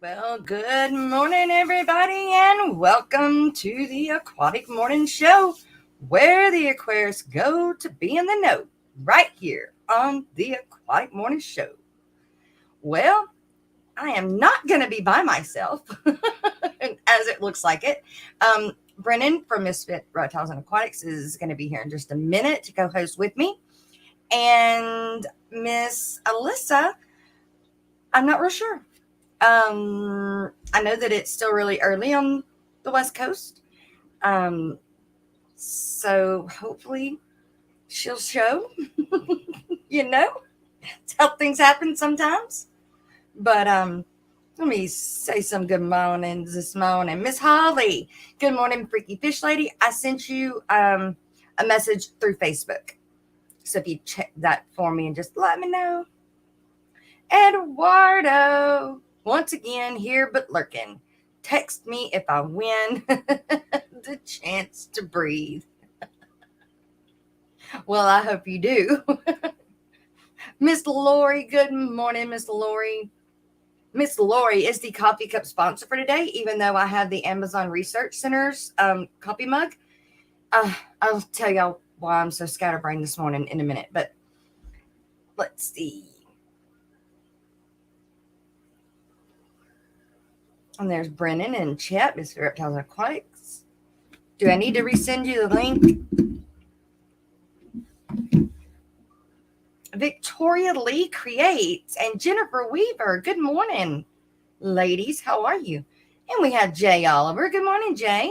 Well, good morning, everybody, and welcome to the Aquatic Morning Show, where the Aquarius go to be in the know, right here on the Aquatic Morning Show. Well, I am not going to be by myself, as it looks like it. Brennan from Misfit Reptiles and Aquatics is going to be here in just a minute to co-host with me, and Miss Alyssa, I'm not real sure. I know that it's still really early on the West Coast. Um, so hopefully she'll show, you know, it's how things happen sometimes. But let me say some good mornings this morning. Miss Holly, good morning, Freaky Fish Lady. I sent you a message through Facebook. So if you check that for me and just let me know. Eduardo, once again here but lurking. Text me if I win the chance to breathe. Well, I hope you do. Miss Lori, good morning, Miss Lori. Miss Lori is the coffee cup sponsor for today, even though I have the Amazon Research Center's coffee mug. I'll tell y'all why I'm so scatterbrained this morning in a minute, but let's see. And there's Brennan and Chet, Miss Reptiles and Aquatics. Do I need to resend you the link? Victoria Lee Creates and Jennifer Weaver. Good morning, ladies. How are you? And we have Jay Oliver. Good morning, Jay.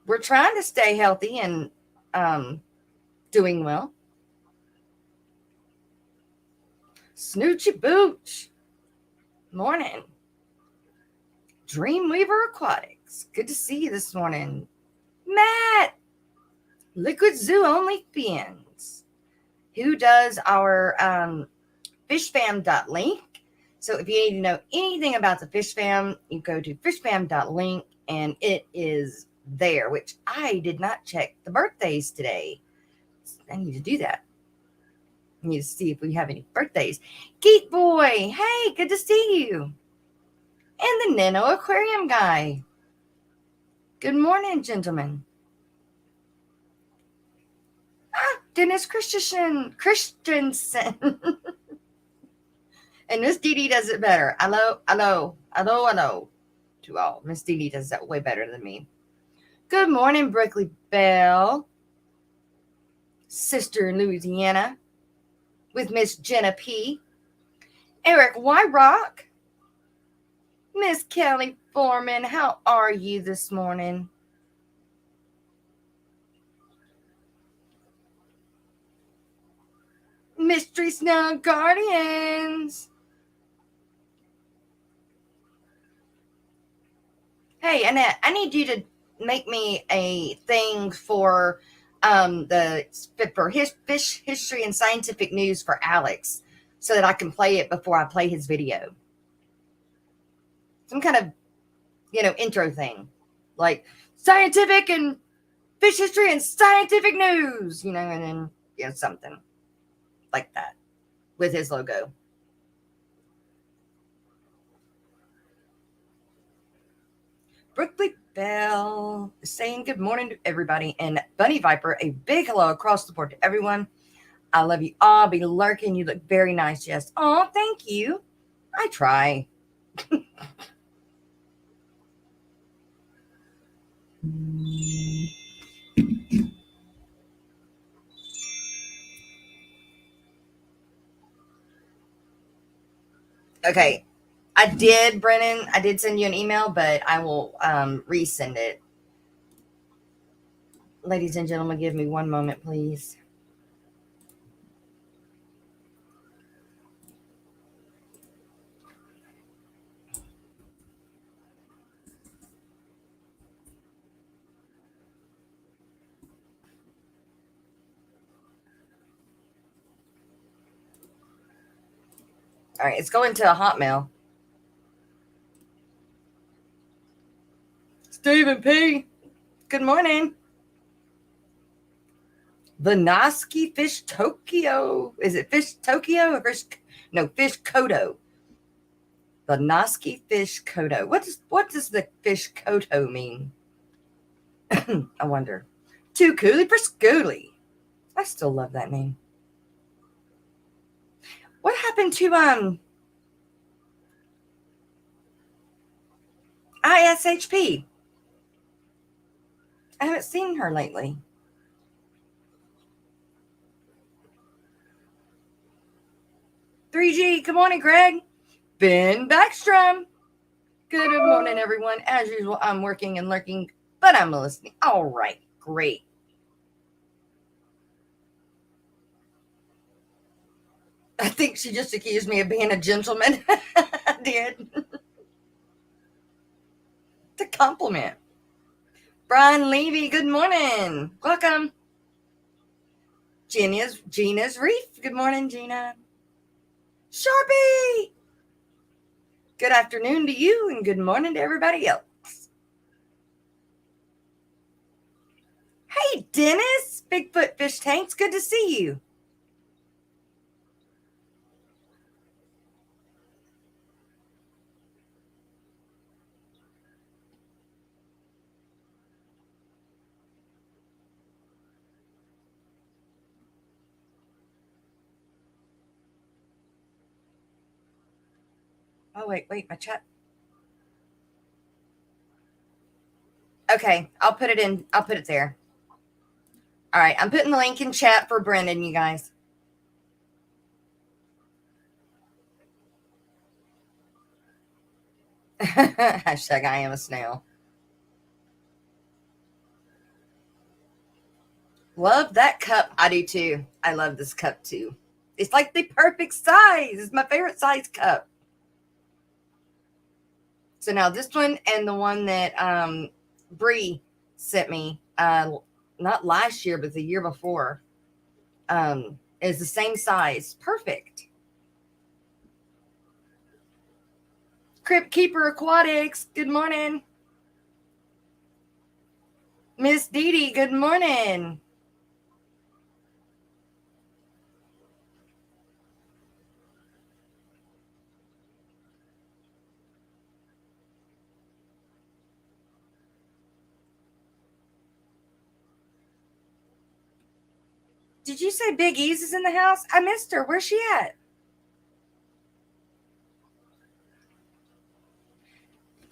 We're trying to stay healthy and doing well. Snoochie Booch. Morning. Dreamweaver Aquatics. Good to see you this morning. Matt. Liquid Zoo Only Fins. Who does our fishfam.link. So if you need to know anything about the Fish Fam, you go to fishfam.link and it is there, which I did not check the birthdays today. I need to do that. I need to see if we have any birthdays. Geek Boy, hey, good to see you. And the Nano Aquarium guy. Good morning, gentlemen. Dennis Christensen. And Miss Dee Dee does it better. Hello. To all. Miss Dee Dee does that way better than me. Good morning, Brickley Bell. Sister in Louisiana. With Miss Jenna P. Eric Wyrock. Miss Kelly Foreman, how are you this morning? Mystery Snow Guardians. Hey, Annette, I need you to make me a thing for fish history and scientific news for Alex so that I can play it before I play his video. Some kind of, intro thing. Like scientific and fish history and scientific news, and then, something like that with his logo. Brooklyn Bell saying good morning to everybody. And Bunny Viper, a big hello across the board to everyone. I love you all. Be lurking. You look very nice, Jess. Oh, thank you. I try. Okay. I did, Brennan. I did send you an email, but I will resend it. Ladies and gentlemen, give me one moment, please. All right, it's going to a Hotmail. Stephen P. Good morning. Vinoski Fish Tokyo. Is it Fish Tokyo or Fish? No, Fish Kodo. The Noski fish koto. What does the fish koto mean? I wonder. Too coolie for schoolie. I still love that name. What happened to ISHP? I haven't seen her lately. $3G, good morning, Greg. Ben Backstrom. Good morning, everyone. As usual, I'm working and lurking, but I'm listening. All right, great. I think she just accused me of being a gentleman. I did. It's a compliment. Brian Levy, good morning. Welcome. Gina's Reef. Good morning, Gina. Sharpie. Good afternoon to you and good morning to everybody else. Hey, Dennis. Bigfoot Fish Tanks. Good to see you. Oh, wait, my chat. Okay, I'll put it there. All right, I'm putting the link in chat for Brendan, you guys. Hashtag I am a snail. Love that cup. I do too. I love this cup too. It's like the perfect size. It's my favorite size cup. So now this one and the one that Bree sent me, not last year, but the year before, is the same size. Perfect. Crypt Keeper Aquatics, good morning. Miss Dee Dee, good morning. Did you say Big E's is in the house? I missed her. Where's she at?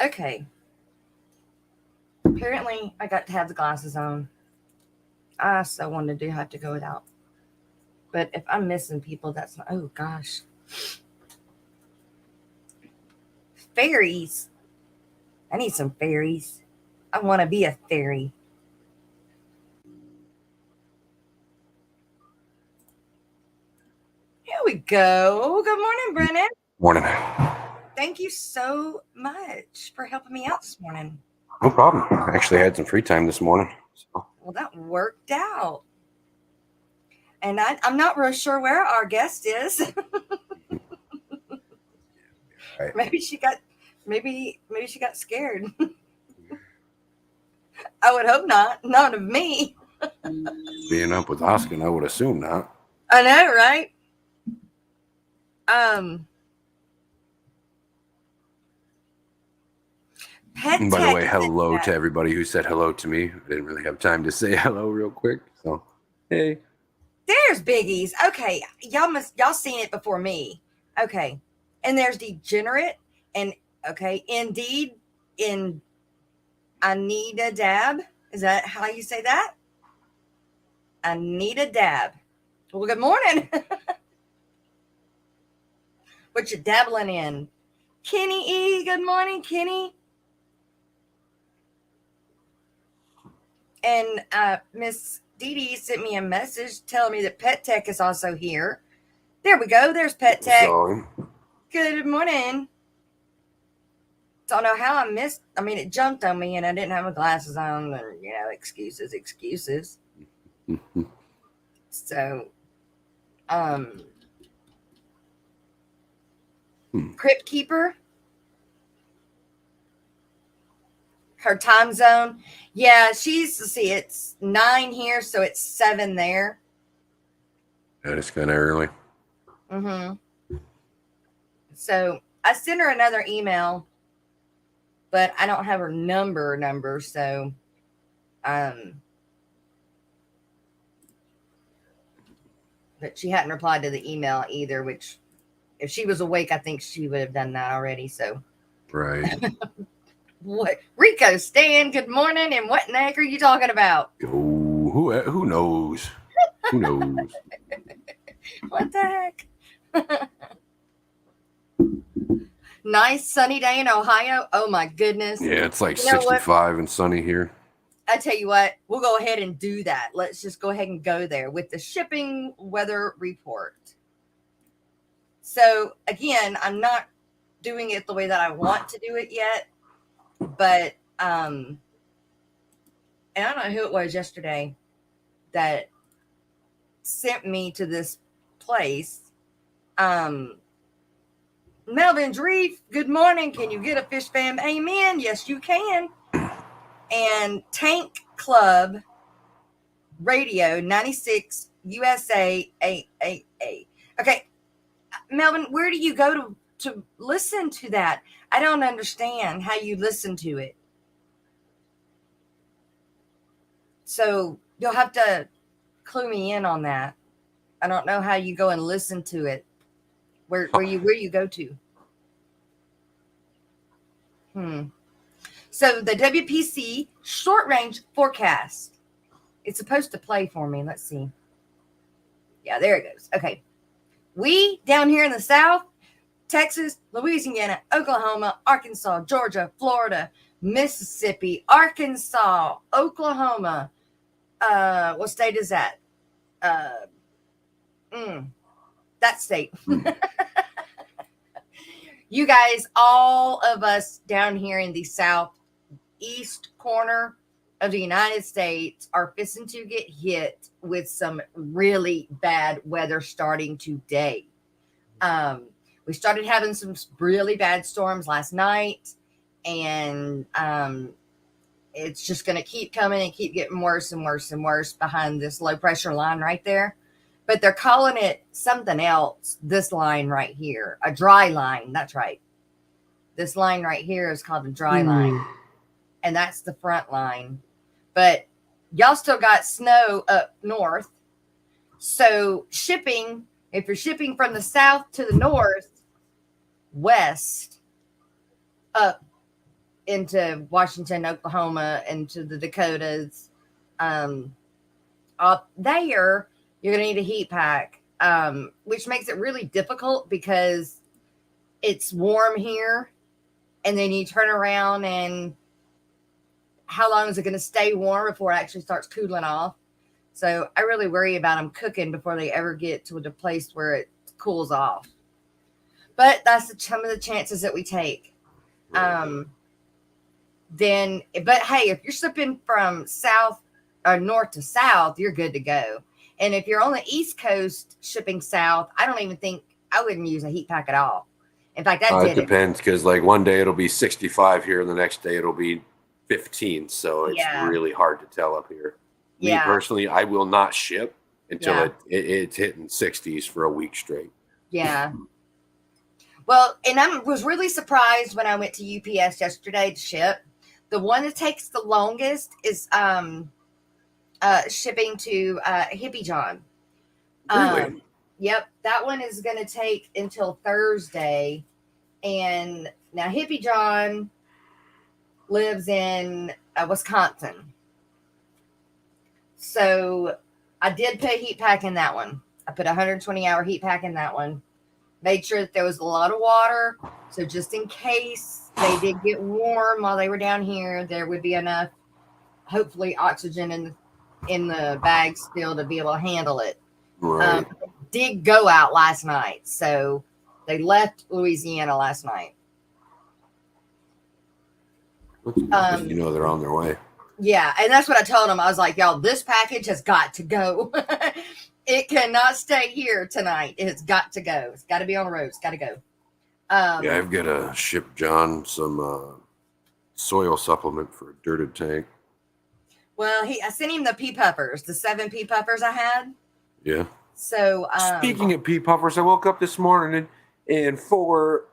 Okay. Apparently, I got to have the glasses on. I so wanted to have to go without. But if I'm missing people, that's not. Oh, gosh. Fairies. I need some fairies. I want to be a fairy. Here we go. Good morning, Brennan. Morning. Thank you so much for helping me out this morning. No problem. I actually had some free time this morning. So. Well, that worked out. And I'm not real sure where our guest is. Right. Maybe she got scared. I would hope not. Not of me. Being up with Oscar, I would assume not. I know, right? And by the way, hello to everybody who said hello to me. I didn't really have time to say hello real quick. So, hey. There's Biggies. Okay. Y'all seen it before me. Okay. And there's Degenerate. And okay, Indeed in Anita Dab. Is that how you say that? Anita Dab. Well, good morning. What you dabbling in? Kenny E. Good morning, Kenny. And Miss Dee Dee sent me a message telling me that Pet Tech is also here. There we go. There's Pet Tech. So, good morning. Don't know how I missed. I mean, it jumped on me and I didn't have my glasses on. And, excuses. So, Crypt Keeper. Her time zone. Yeah, it's 9 here, so it's 7 there. That is kind of early. Mm-hmm. So I sent her another email, but I don't have her number, so but she hadn't replied to the email either, which if she was awake, I think she would have done that already. So Right. what, Rico, Stan, good morning, and what in the heck are you talking about? Oh, who knows? Who knows? What the heck? Nice sunny day in Ohio. Oh my goodness. Yeah, it's like You know what? 65 and sunny here. I tell you what, we'll go ahead and do that. Let's just go ahead and go there with the shipping weather report. So again, I'm not doing it the way that I want to do it yet, but and I don't know who it was yesterday that sent me to this place. Melvin Reef, good morning. Can you get a fish fam? Amen. Yes, you can. And Tank Club Radio 96 USA 888. Okay, Melvin, where do you go to listen to that? I don't understand how you listen to it. So you'll have to clue me in on that. I don't know how you go and listen to it. Where you go to? So the WPC short range forecast. It's supposed to play for me. Let's see. Yeah, there it goes. Okay. We down here in the South, Texas, Louisiana, Oklahoma, Arkansas, Georgia, Florida, Mississippi, Arkansas, Oklahoma. What state is that? That state. You guys, all of us down here in the southeast corner of the United States are fixing to get hit with some really bad weather starting today. We started having some really bad storms last night, and it's just going to keep coming and keep getting worse and worse and worse behind this low pressure line right there. But they're calling it something else, this line right here, a dry line. That's right. This line right here is called a dry line, and that's the front line. But y'all still got snow up north. So shipping, if you're shipping from the south to the north, west, up into Washington, Oklahoma, into the Dakotas, up there, you're going to need a heat pack, which makes it really difficult because it's warm here. And then you turn around and how long is it going to stay warm before it actually starts cooling off? So I really worry about them cooking before they ever get to the place where it cools off. But that's some of the chances that we take. But hey, if you're shipping from south or north to south, you're good to go. And if you're on the East Coast shipping south, I wouldn't use a heat pack at all. In fact, it depends because like one day it'll be 65 here and the next day it'll be 15. So it's really hard to tell up here. Me personally, I will not ship until it's hitting 60s for a week straight. Yeah. Well, and I was really surprised when I went to UPS yesterday to ship. The one that takes the longest is shipping to Hippie John. Really? Yep, that one is going to take until Thursday. And now Hippie John lives in Wisconsin. So I did put a heat pack in that one. I put a 120-hour heat pack in that one. Made sure that there was a lot of water. So just in case they did get warm while they were down here, there would be enough, hopefully, oxygen in the bag still to be able to handle it. Right. Did go out last night. So they left Louisiana last night. They're on their way. Yeah, and that's what I told them. I was like, y'all, this package has got to go. It cannot stay here tonight. It's got to go. It's got to be on the road. It's got to go. I've got to ship John some soil supplement for a dirted tank. Well, I sent him the pea puffers, the 7 pea puffers I had. Yeah. So speaking of pea puffers, I woke up this morning and for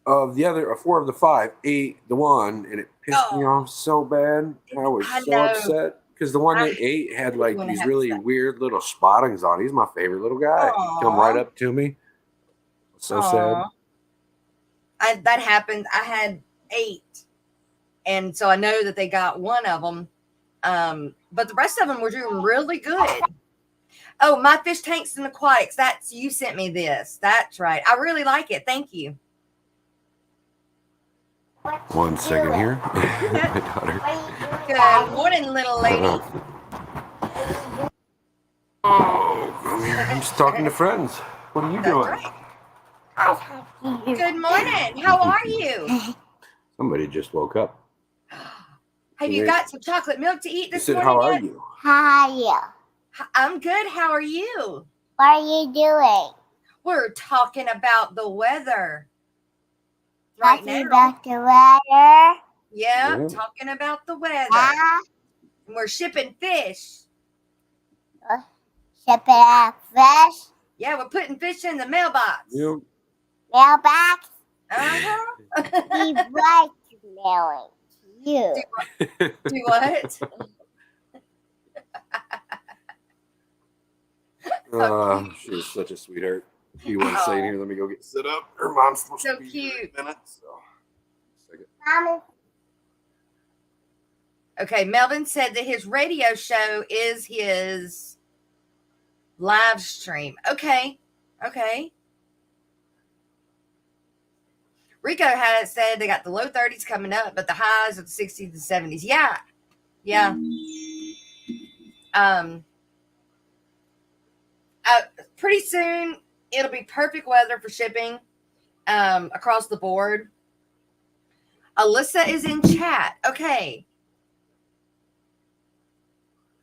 of the other, 4 of the 5 ate the one, and it pissed me off so bad. I was so upset because the one that ate had like these really weird little spottings on. He's my favorite little guy. He come right up to me. So sad. That happened. I had 8, and so I know that they got one of them. But the rest of them were doing really good. Oh, my fish tanks and aquatics. That's, you sent me this. That's right. I really like it. Thank you. 1 second here. My daughter. Good morning, little lady. I'm just talking to friends. What are you doing? Right. Good morning. How are you? Somebody just woke up. Have you got some chocolate milk to eat this morning? How are you? How are you? I'm good. How are you? What are you doing? We're talking about the weather. Right talking now. About the weather? Yeah, talking about the weather. Yeah. We're shipping fish. Shipping out fish? Yeah, we're putting fish in the mailbox. Yep. Mailbox? Uh-huh. He likes mailing to you. Do what? She's such a sweetheart. She wants to say here, let me go get set up. Her mom's supposed to be cute. here in a minute, so. Mommy. Okay, Melvin said that his radio show is his live stream. Okay. Rico had said they got the low 30s coming up, but the highs of the 60s and 70s. Yeah. Pretty soon it'll be perfect weather for shipping across the board. Alyssa is in chat. Okay.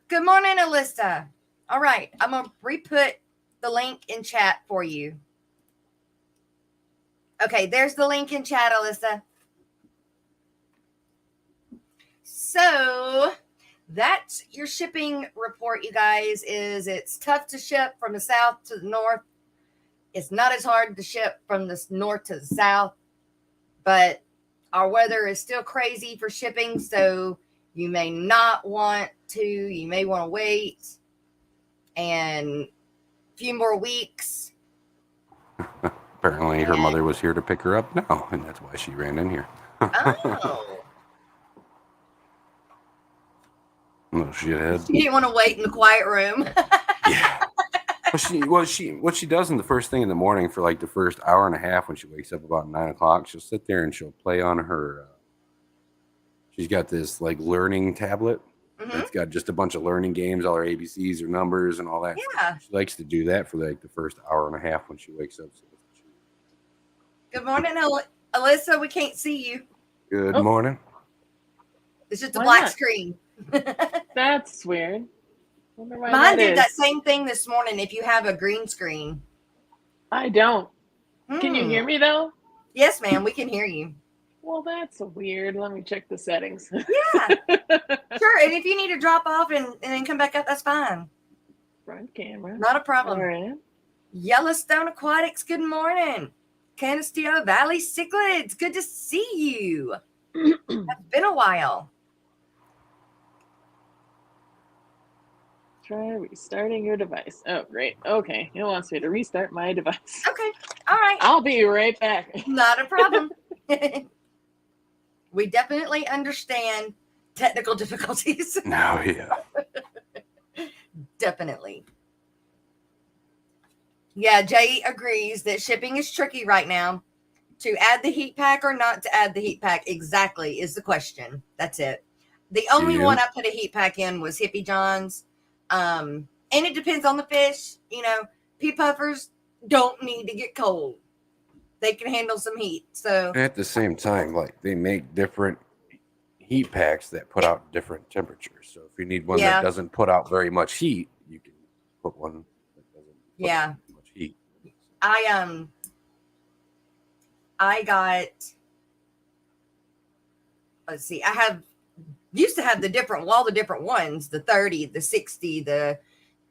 Good morning, Alyssa. All right. I'm going to re-put the link in chat for you. Okay. There's the link in chat, Alyssa. So that's your shipping report, you guys. It's tough to ship from the south to the north. It's not as hard to ship from the north to the south, but our weather is still crazy for shipping, so you may not want to. You may want to wait and a few more weeks. Apparently her mother was here to pick her up now, and that's why she ran in here. Oh. No shithead. She didn't want to wait in the quiet room. Yeah. What she does in the first thing in the morning for like the first hour and a half when she wakes up about 9 o'clock, she'll sit there and she'll play on her. She's got this like learning tablet. Mm-hmm. It's got just a bunch of learning games, all her ABCs, her numbers, and all that. Yeah. She likes to do that for like the first hour and a half when she wakes up. Good morning, Alyssa. We can't see you. Good morning. It's just a black screen. That's weird. Wonder why Mine did that same thing this morning if you have a green screen. I don't. Can you hear me though? Yes, ma'am. We can hear you. Well, that's weird. Let me check the settings. Yeah. Sure. And if you need to drop off and then come back up, that's fine. Front camera. Not a problem. All right. Yellowstone Aquatics, good morning. Canisteo Valley Cichlids, good to see you. It's been a while. Try restarting your device. Oh, great. Okay. It wants me to restart my device. Okay. All right. I'll be right back. Not a problem. We definitely understand technical difficulties. No, yeah. Definitely. Yeah, Jay agrees that shipping is tricky right now. To add the heat pack or not to add the heat pack exactly is the question. That's it. The only one I put a heat pack in was Hippie John's. And it depends on the fish. You know, pea puffers don't need to get cold. They can handle some heat. So at the same time, like they make different heat packs that put out different temperatures. So if you need one that doesn't put out very much heat, you can put one that doesn't put out much heat. I got, let's see, used to have all the different ones, the 30, the 60, the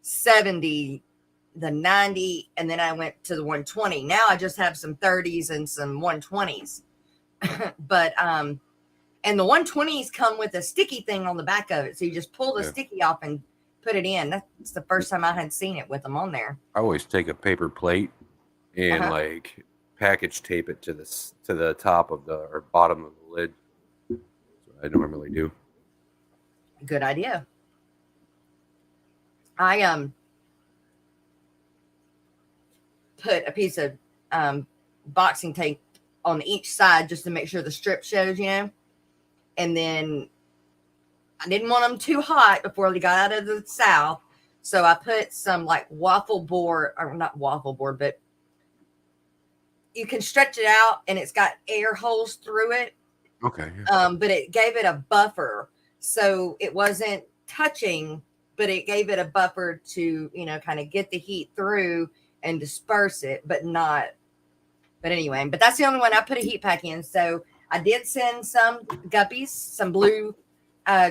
70, the 90, and then I went to the 120. Now I just have some 30s and some 120s. But and the 120s come with a sticky thing on the back of it, so you just pull the sticky off and put it in. That's the first time I had seen it with them on there. I always take a paper plate and like package tape it to the top of the or bottom of the lid. That's what I normally do. Good idea. I put a piece of boxing tape on each side just to make sure the strip shows, you know. And then I didn't want them too hot before they got out of the south, so I put some like waffle board, or not waffle board, but you can stretch it out and it's got air holes through it. Okay. But it gave it a buffer, so it wasn't touching, but it gave it a buffer to, you know, kind of get the heat through and disperse it, but not. But anyway, but that's the only one I put a heat pack in. So I did send some guppies, some blue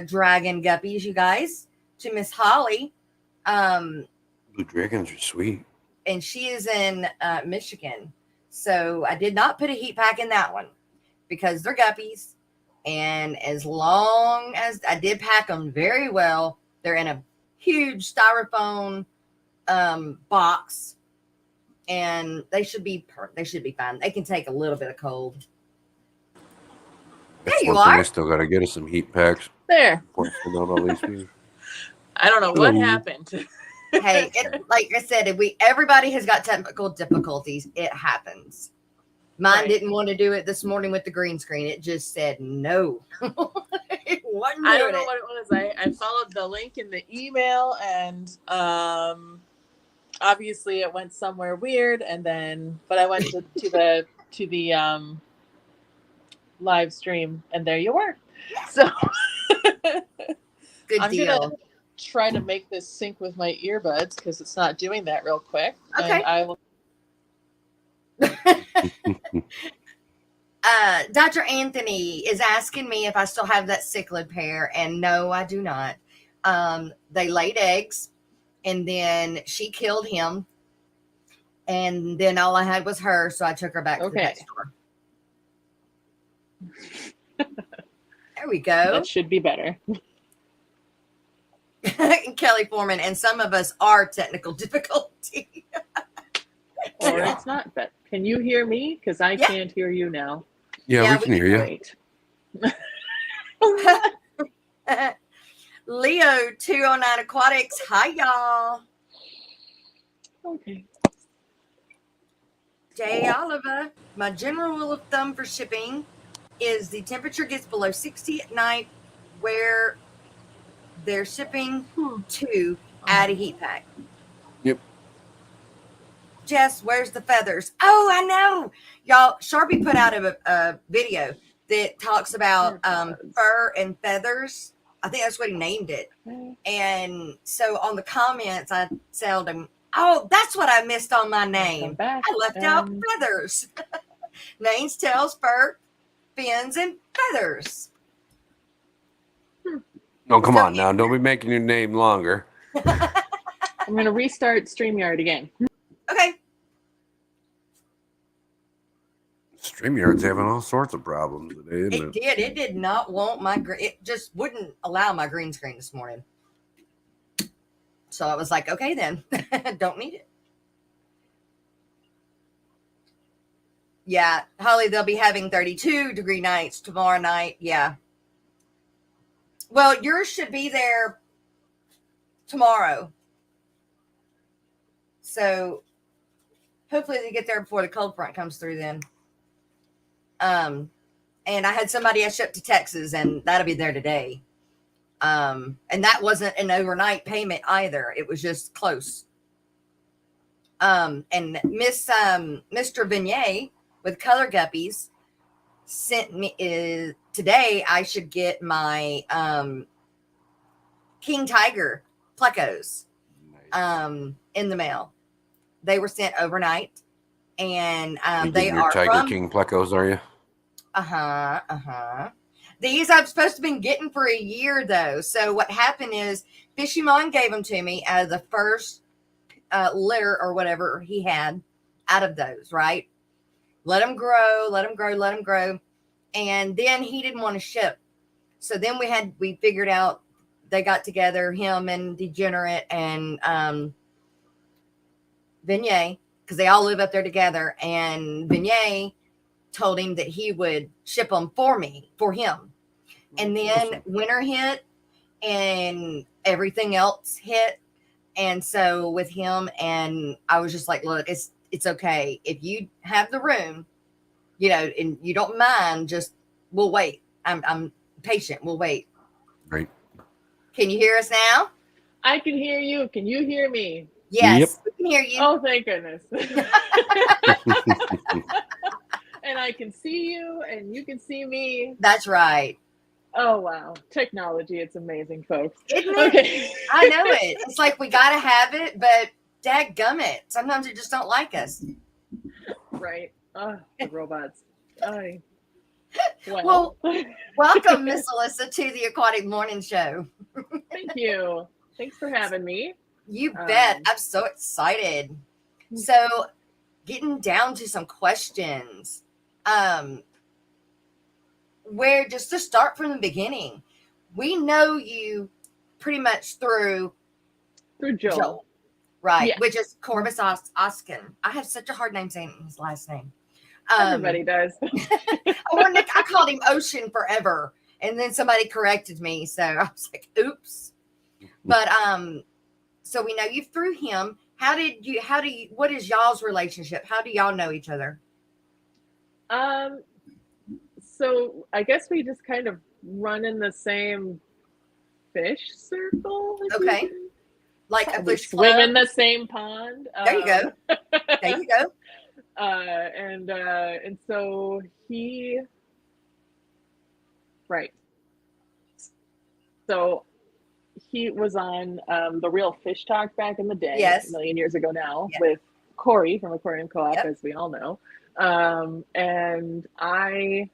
dragon guppies, you guys, to Miss Holly. Blue dragons are sweet. And she is in Michigan. So I did not put a heat pack in that one because they're guppies. And as long as I did pack them very well, they're in a huge styrofoam box, and they should be fine. They can take a little bit of cold. That's there you one thing are. I still got to get us some heat packs. There. I don't know what happened. Hey, like I said, everybody has got technical difficulties. It happens. Mine didn't want to do it this morning with the green screen. It just said no. It wasn't I don't know what it was. I followed the link in the email, and obviously it went somewhere weird. And then, but I went to the live stream, and there you were. So good I'm deal. Gonna try to make this sync with my earbuds because it's not doing that real quick. Okay. And I will. Dr. Anthony is asking me if I still have that cichlid pair, and no, I do not. They laid eggs, and then she killed him, and then all I had was her, so I took her back to the pet store. There we go. That should be better. Kelly Foreman, and some of us are technical difficulty. Or it's not, but can you hear me? Because I can't hear you now. Yeah, we can hear you. Wait. Leo 209 Aquatics. Hi, y'all. Okay. Jay Oliver. My general rule of thumb for shipping is the temperature gets below 60 at night where they're shipping to add a heat pack. Yep. Jess, where's the feathers? Oh, I know. Y'all, Sharpie put out a video that talks about fur and feathers. I think that's what he named it. And so on the comments, I told him, oh, that's what I missed on my name. I left out feathers. Names, tails, fur, fins, and feathers. Oh, come on now. Don't be making your name longer. I'm going to restart StreamYard again. Okay. StreamYard's having all sorts of problems today, isn't it? It did not want my it just wouldn't allow my green screen this morning. So I was like, okay then. Don't need it. Yeah, Holly, they'll be having 32-degree nights tomorrow night. Yeah. Well, yours should be there tomorrow. So hopefully they get there before the cold front comes through then. And I had somebody I shipped to Texas, and that'll be there today. And that wasn't an overnight payment either. It was just close. And Mr. Vignette with Color Guppies sent me today. I should get my King Tiger Plecos in the mail. They were sent overnight, and they are Tiger King Plecos, are you? These I've supposed to been getting for a year though. So what happened is Fishy Mon gave them to me out of the first litter or whatever he had out of those, right? Let them grow, let them grow, let them grow. And then he didn't want to ship. So then we figured out, they got together, him and Degenerate and Vignette, because they all live up there together. And Vignette told him that he would ship them for him. And then winter hit and everything else hit. And so with him, and I was just like, look, it's okay. If you have the room, you know, and you don't mind, just, we'll wait. I'm patient. We'll wait. Right. Can you hear us now? I can hear you. Can you hear me? Yes, Yep. we can hear you. Oh, thank goodness. And I can see you and you can see me. That's right. Oh, wow. Technology. It's amazing, folks. Isn't it? Okay. I know it. It's like we got to have it, but dadgummit. Sometimes they just don't like us. Right. Oh, the robots. Well, welcome, Miss Alyssa, to the Aquatic Morning Show. Thank you. Thanks for having me. You bet. I'm so excited. So, getting down to some questions. Where, just to start from the beginning, we know you pretty much through Joel. Right? Yeah. Which is Corvus Oskin. I have such a hard name saying his last name. Everybody does. I called him Ocean forever, and then somebody corrected me, so I was like, "Oops." But so we know you through him. What is y'all's relationship? How do y'all know each other? So I guess we just kind of run in the same fish circle. Okay. Like a we fish swim club? in the same pond. There you go. There you go. And so right. So he was on the Real Fish Talk back in the day, Yes. a million years ago now, with Corey from Aquarium Co-op, Yep. as we all know. And I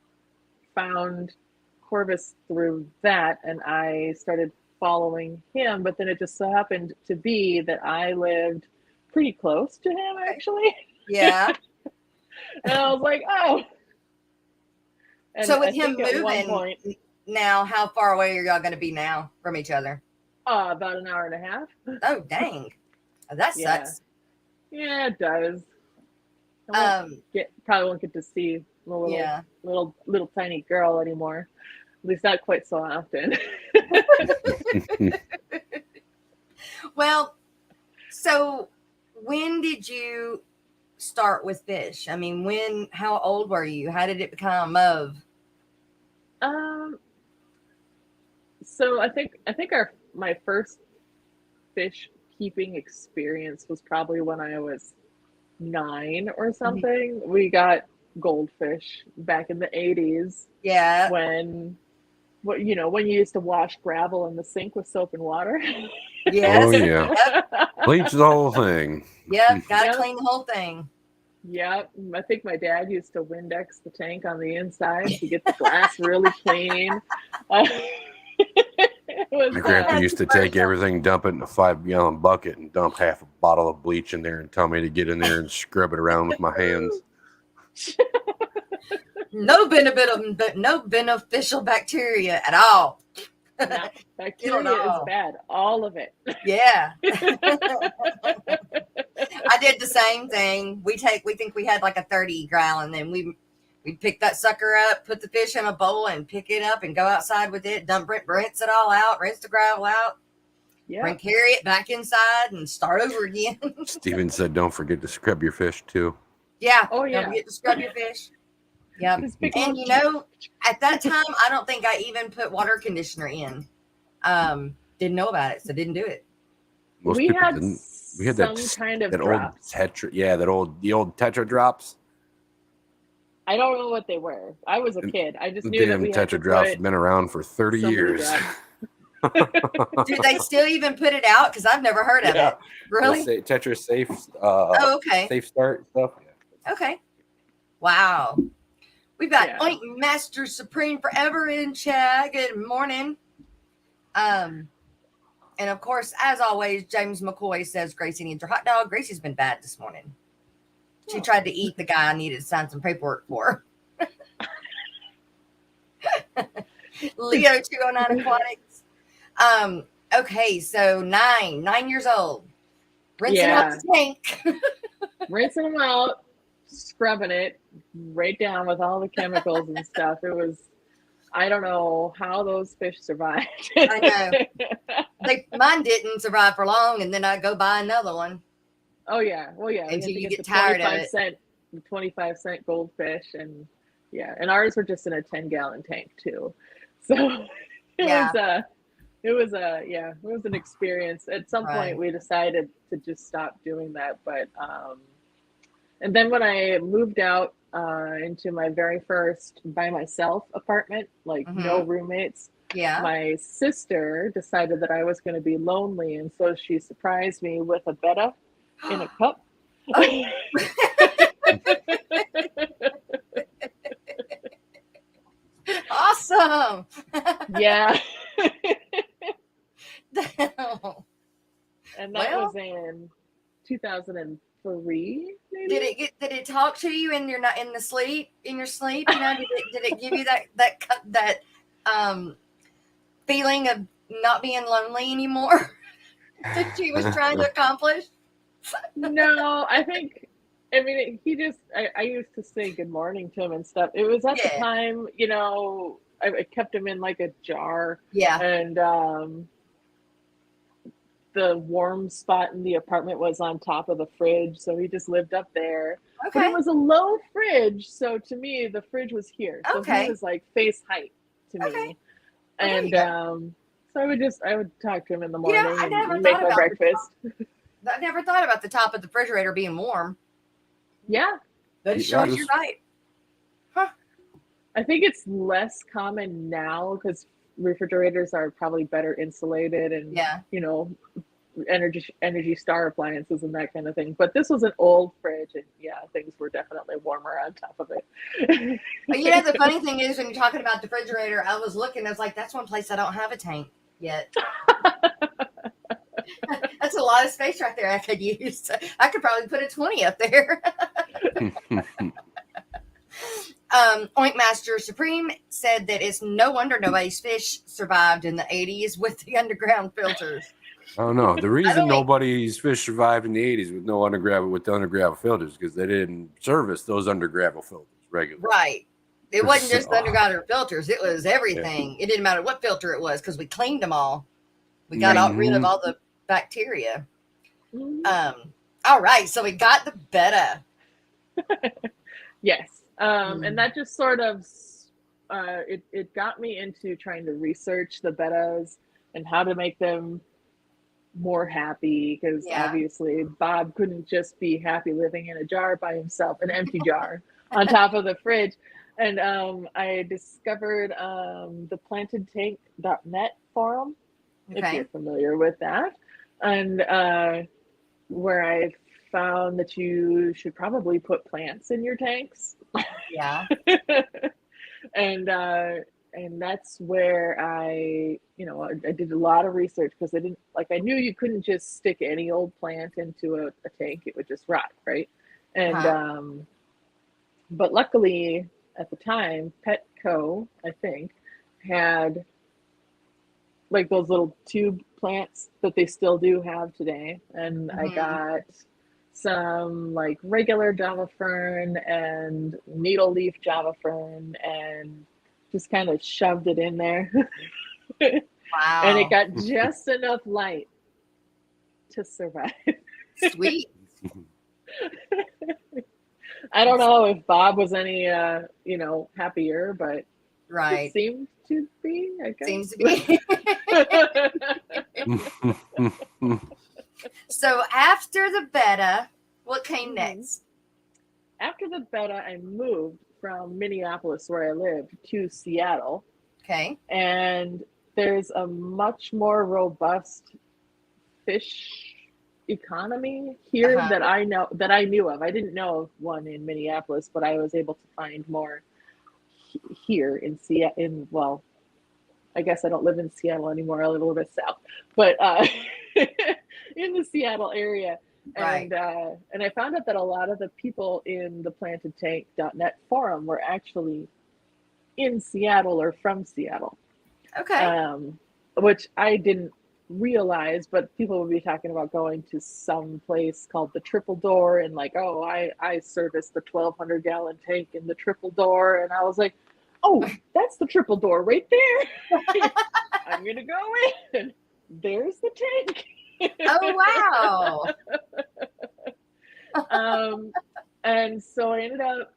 found Corvus through that, and I started following him, but then it just so happened to be that I lived pretty close to him, actually. Yeah. And I was like, oh. And So with I him think at one moving point, now, how far away are y'all going to be now from each other? about an hour and a half. Oh, dang. That sucks. Yeah, it does. Probably won't get to see the little tiny girl anymore. At least not quite so often. Well, so when did you start with fish? I mean, how old were you? How did it become of? So I think my first fish keeping experience was probably when I was 9 or something. Mm-hmm. We got goldfish back in the 80s. Yeah. When you used to wash gravel in the sink with soap and water. Yes. Oh yeah. Yep. Bleach the whole thing. Yep. Gotta clean the whole thing. Yep. I think my dad used to Windex the tank on the inside to get the glass really clean. My grandpa used to take everything, dump it in a 5-gallon bucket, and dump half a bottle of bleach in there and tell me to get in there and scrub it around with my hands. No beneficial bacteria at all. No, bacteria is bad. All of it. Yeah. I did the same thing. We think we had like a 30-gallon, and we'd pick that sucker up, put the fish in a bowl, and pick it up and go outside with it, rinse it all out, rinse the gravel out, and carry it back inside and start over again. Steven said, don't forget to scrub your fish too. Yeah. Oh, yeah. Don't forget to scrub your fish. Yeah. And at that time, I don't think I even put water conditioner in. Didn't know about it, so didn't do it. Most we people had didn't. We had some that kind of that drops. old Tetra, the old Tetra drops. I don't know what they were. I was a kid. I just knew that we had Tetra drops have been around for 30 years. Do they still even put it out? Because I've never heard of it. Really? Tetra Safe. Okay. Safe Start stuff. Okay. Wow. We've got Oink Master Supreme Forever in chat. Good morning. And of course, as always, James McCoy says Gracie needs her hot dog. Gracie's been bad this morning. She tried to eat the guy I needed to sign some paperwork for. Leo 209 Aquatics. Okay, so 9 years old. Rinsing out the tank. Rinsing them out, scrubbing it right down with all the chemicals and stuff. It was, I don't know how those fish survived. I know. Mine didn't survive for long, and then I go buy another one. Oh yeah, well yeah. Until you get tired of it. The 25-cent goldfish, and ours were just in a 10-gallon tank too. So it was an experience. At some point we decided to just stop doing that, but and then when I moved out into my very first by myself apartment, like no roommates, my sister decided that I was going to be lonely, and so she surprised me with a betta in a cup. Awesome. Yeah. And that was in 2003, maybe. Did it talk to you in your sleep? You know, did it give you that feeling of not being lonely anymore that she was trying to accomplish? No, I mean, I used to say good morning to him and stuff. It was at the time, you know, I kept him in like a jar. Yeah. And the warm spot in the apartment was on top of the fridge, so he just lived up there. Okay. But it was a low fridge, so to me, the fridge was here. So he was like face height to me. And so I would talk to him in the morning and make my breakfast. I never thought about the top of the refrigerator being warm. Yeah. That shows you're right. Huh. I think it's less common now because refrigerators are probably better insulated and, you know, energy star appliances and that kind of thing. But this was an old fridge, and things were definitely warmer on top of it. You know, the funny thing is when you're talking about the refrigerator, I was like, that's one place I don't have a tank yet. That's a lot of space right there I could use. I could probably put a 20 up there. Oinkmaster Supreme said that it's no wonder nobody's fish survived in the 80s with the underground filters. Oh no, the reason nobody's fish survived in the 80s with no undergravel filters because they didn't service those undergravel filters regularly. Right. It wasn't just the undergravel filters, it was everything. It didn't matter what filter it was because we cleaned them all. We got rid of all the bacteria. All right, so we got the betta. Yes. And that just sort of it got me into trying to research the bettas and how to make them more happy, because obviously Bob couldn't just be happy living in a jar by himself, an empty jar on top of the fridge. And I discovered the plantedtank.net forum, if you're familiar with that, and where I found that you should probably put plants in your tanks. Yeah. And that's where I did a lot of research, because I knew you couldn't just stick any old plant into a tank. It would just rot, right? And but luckily at the time, Petco, I think, had like those little tube plants that they still do have today. And I got some like regular Java fern and needle leaf Java fern and just kind of shoved it in there. Wow. And it got just enough light to survive. Sweet. I don't know if Bob was any happier, but it seemed to be, I guess. Seems to be. So after the betta, what came next? After the betta, I moved from Minneapolis, where I lived, to Seattle. Okay. And there's a much more robust fish economy here that I knew of. I didn't know of one in Minneapolis, but I was able to find more here in Seattle. I guess I don't live in Seattle anymore. I live a little bit south, but in the Seattle area. Right. And I found out that a lot of the people in the plantedtank.net forum were actually in Seattle or from Seattle. Okay. Which I didn't realize, but people would be talking about going to some place called the Triple Door and like, oh, I serviced the 1,200 gallon tank in the Triple Door. And I was like, oh, that's the Triple Door right there. I'm going to go in. There's the tank. Oh, wow. And so I ended up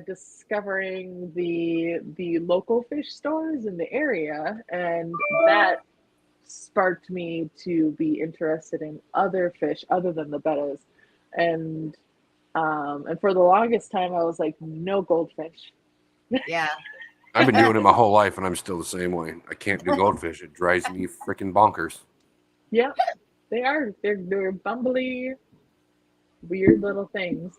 discovering the local fish stores in the area, and that sparked me to be interested in other fish other than the bettas. And for the longest time, I was like, no goldfish. Yeah. I've been doing it my whole life, and I'm still the same way. I can't do goldfish. It drives me freaking bonkers. Yeah, they are. They're bumbly, weird little things.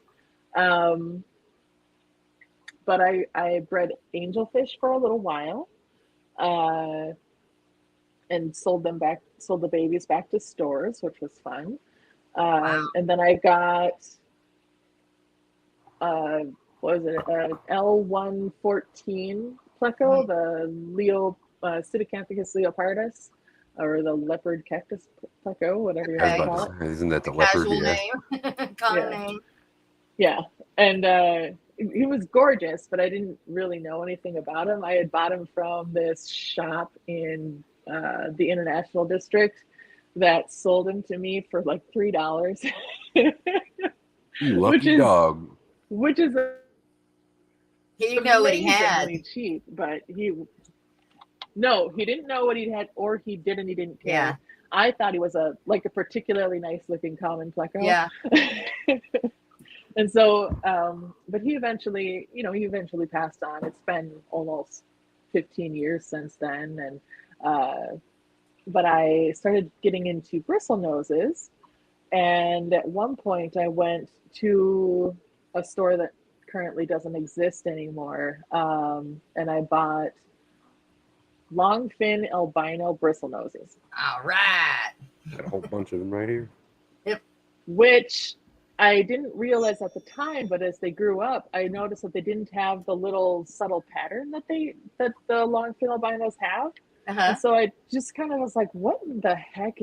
But I bred angelfish for a little while, and sold the babies back to stores, which was fun. Wow. And then I got, what was it, L114 Pleco, the Psittacanthus leopardus, or the leopard cactus Pleco, whatever you want to call it. Isn't that the leopard? Casual Yeah. name. Common name. Yeah. And he was gorgeous, but I didn't really know anything about him. I had bought him from this shop in the International District that sold him to me for like $3. You lucky dog. Which is He didn't know what he had. Cheap, but he didn't know what he had, or he didn't care. Yeah. I thought he was a particularly nice looking common Pleco. Yeah. And so, but he eventually passed on. It's been almost 15 years since then. And, but I started getting into bristle noses. And at one point I went to a store that currently doesn't exist anymore. And I bought long fin albino bristle noses. All right. Got a whole bunch of them right here. Yep. Which I didn't realize at the time, but as they grew up, I noticed that they didn't have the little subtle pattern that the long fin albinos have. And so I just kind of was like, what the heck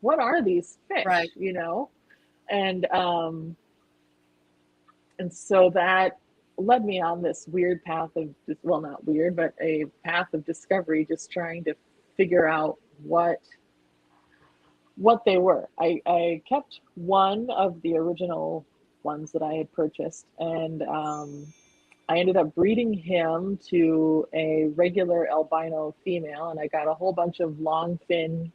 what are these fish? Right. You know? And so that led me on this weird path of, well, not weird, but a path of discovery, just trying to figure out what they were. I kept one of the original ones that I had purchased, and I ended up breeding him to a regular albino female, and I got a whole bunch of long fin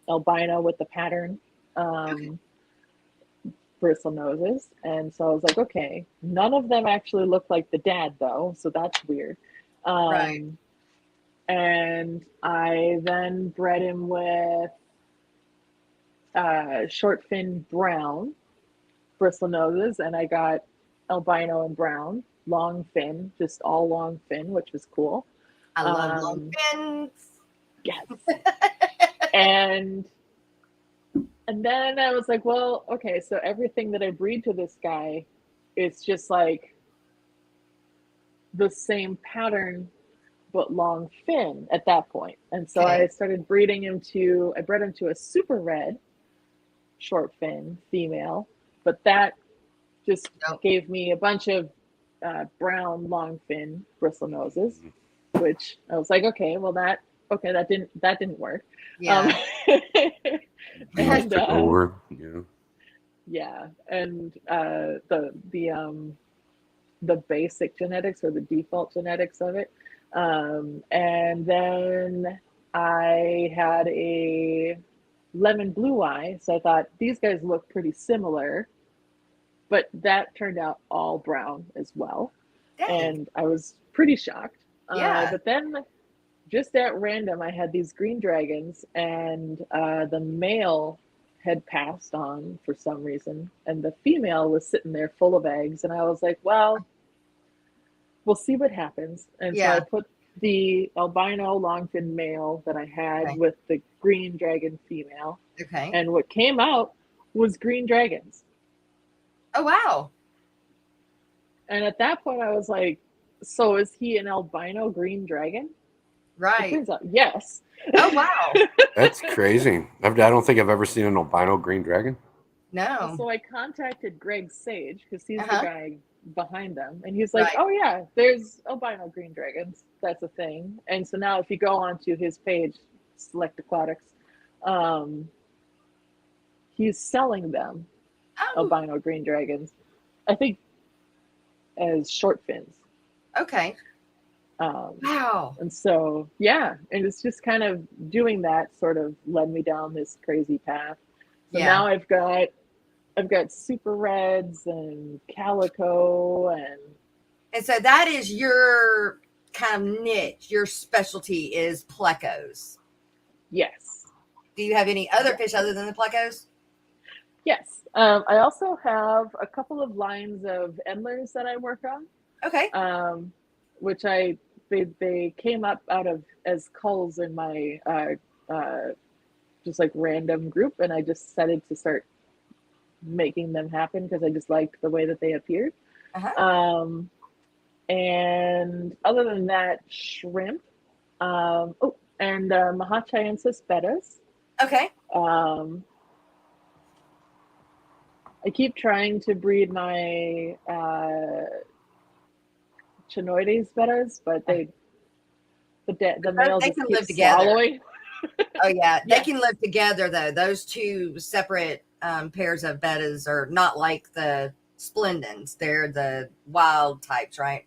albino with the pattern bristle noses. And so I was like, okay, none of them actually look like the dad though, so that's weird. Right. And I then bred him with short fin brown bristle noses, and I got albino and brown long fin, just all long fin, which was cool. I love long fins. Yes. And then I was like, well, okay, so everything that I breed to this guy is just like the same pattern, but long fin at that point. And so I started breeding him I bred him to a super red short fin female, but that just gave me a bunch of brown long fin bristle noses, which I was like, okay, well that didn't work. Yeah. And over. Yeah, and the basic genetics or the default genetics of it, and then I had a lemon blue eye, so I thought these guys look pretty similar, but that turned out all brown as well. Dang. And I was pretty shocked. Yeah. But then just at random, I had these green dragons, and the male had passed on for some reason, and the female was sitting there full of eggs. And I was like, well, we'll see what happens. And so I put the albino longfin male that I had Okay. with the green dragon female. Okay. And what came out was green dragons. Oh, wow. And at that point, I was like, so is he an albino green dragon? It Right. turns out, yes. Oh, wow. That's crazy. I don't think I've ever seen an albino green dragon. No. So I contacted Greg Sage because he's Uh-huh. the guy behind them, and he's like, Right. "Oh yeah, there's albino green dragons. That's a thing." And so now, if you go onto his page, Select Aquatics, he's selling them, Oh, albino green dragons. I think as short fins. okay. Wow. And so, yeah, and it's just kind of doing that sort of led me down this crazy path. So Yeah. now I've got super reds and calico And so that is your kind of niche. Your specialty is plecos. yes. Do you have any other fish other than the plecos? Yes. I also have a couple of lines of endlers that I work on. Okay. Which they came up out of as culls in my just like random group, and I just decided to start making them happen because I just liked the way that they appeared. Uh-huh. And other than that, shrimp. And Mahachiensis bettas. Okay. I keep trying to breed my Chinoides bettas, but the male They just can keeps live together. swallowing. Oh, yeah. They Yes. can live together, though. Those two separate pairs of bettas are not like the splendens. They're the wild types, right?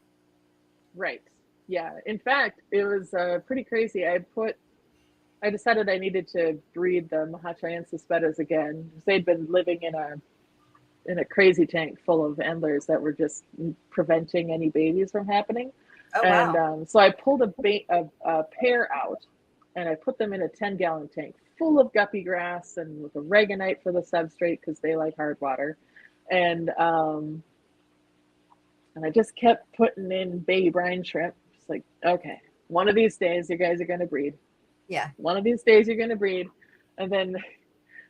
Right. Yeah. In fact, it was pretty crazy. I decided I needed to breed the Mahachiensis bettas again because they'd been living in a crazy tank full of endlers that were just preventing any babies from happening. Oh, And wow. so I pulled a pair out, and I put them in a 10-gallon tank full of guppy grass and with oregonite for the substrate because they like hard water. And I just kept putting in baby brine shrimp. Just like, okay, one of these days you guys are going to breed. Yeah. One of these days you're going to breed. And then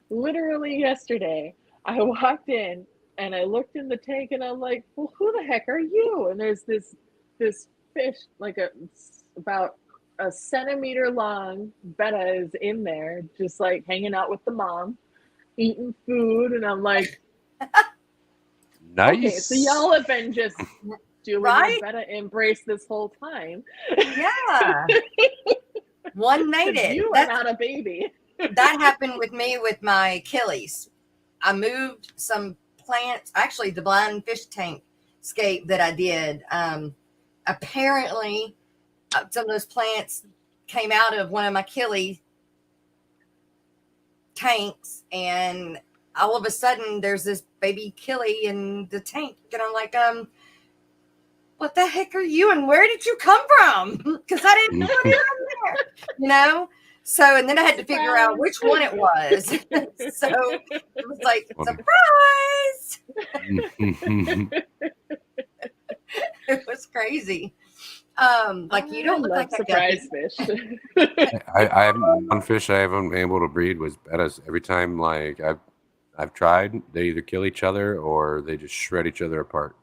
literally yesterday, I walked in and I looked in the tank and I'm like, well, who the heck are you? And there's this fish, like about a centimeter long betta is in there, just like hanging out with the mom, eating food. And I'm like, Nice. okay, so y'all have been just doing Right? your betta embrace this whole time. Yeah. One made it. You are not a baby. That happened with me with my Achilles. I moved some plants, actually the blind fish tank scape that I did. Apparently some of those plants came out of one of my Achilles tanks, and all of a sudden there's this baby Achilles in the tank, and I'm like, what the heck are you, and where did you come from? Because I didn't put it on there, you know? So, and then I had to figure out which one it was. So it was like, surprise! It was crazy. Like, you don't look like a surprise guppy. fish. I haven't one fish I haven't been able to breed was bettas. Every time like I've tried, they either kill each other or they just shred each other apart.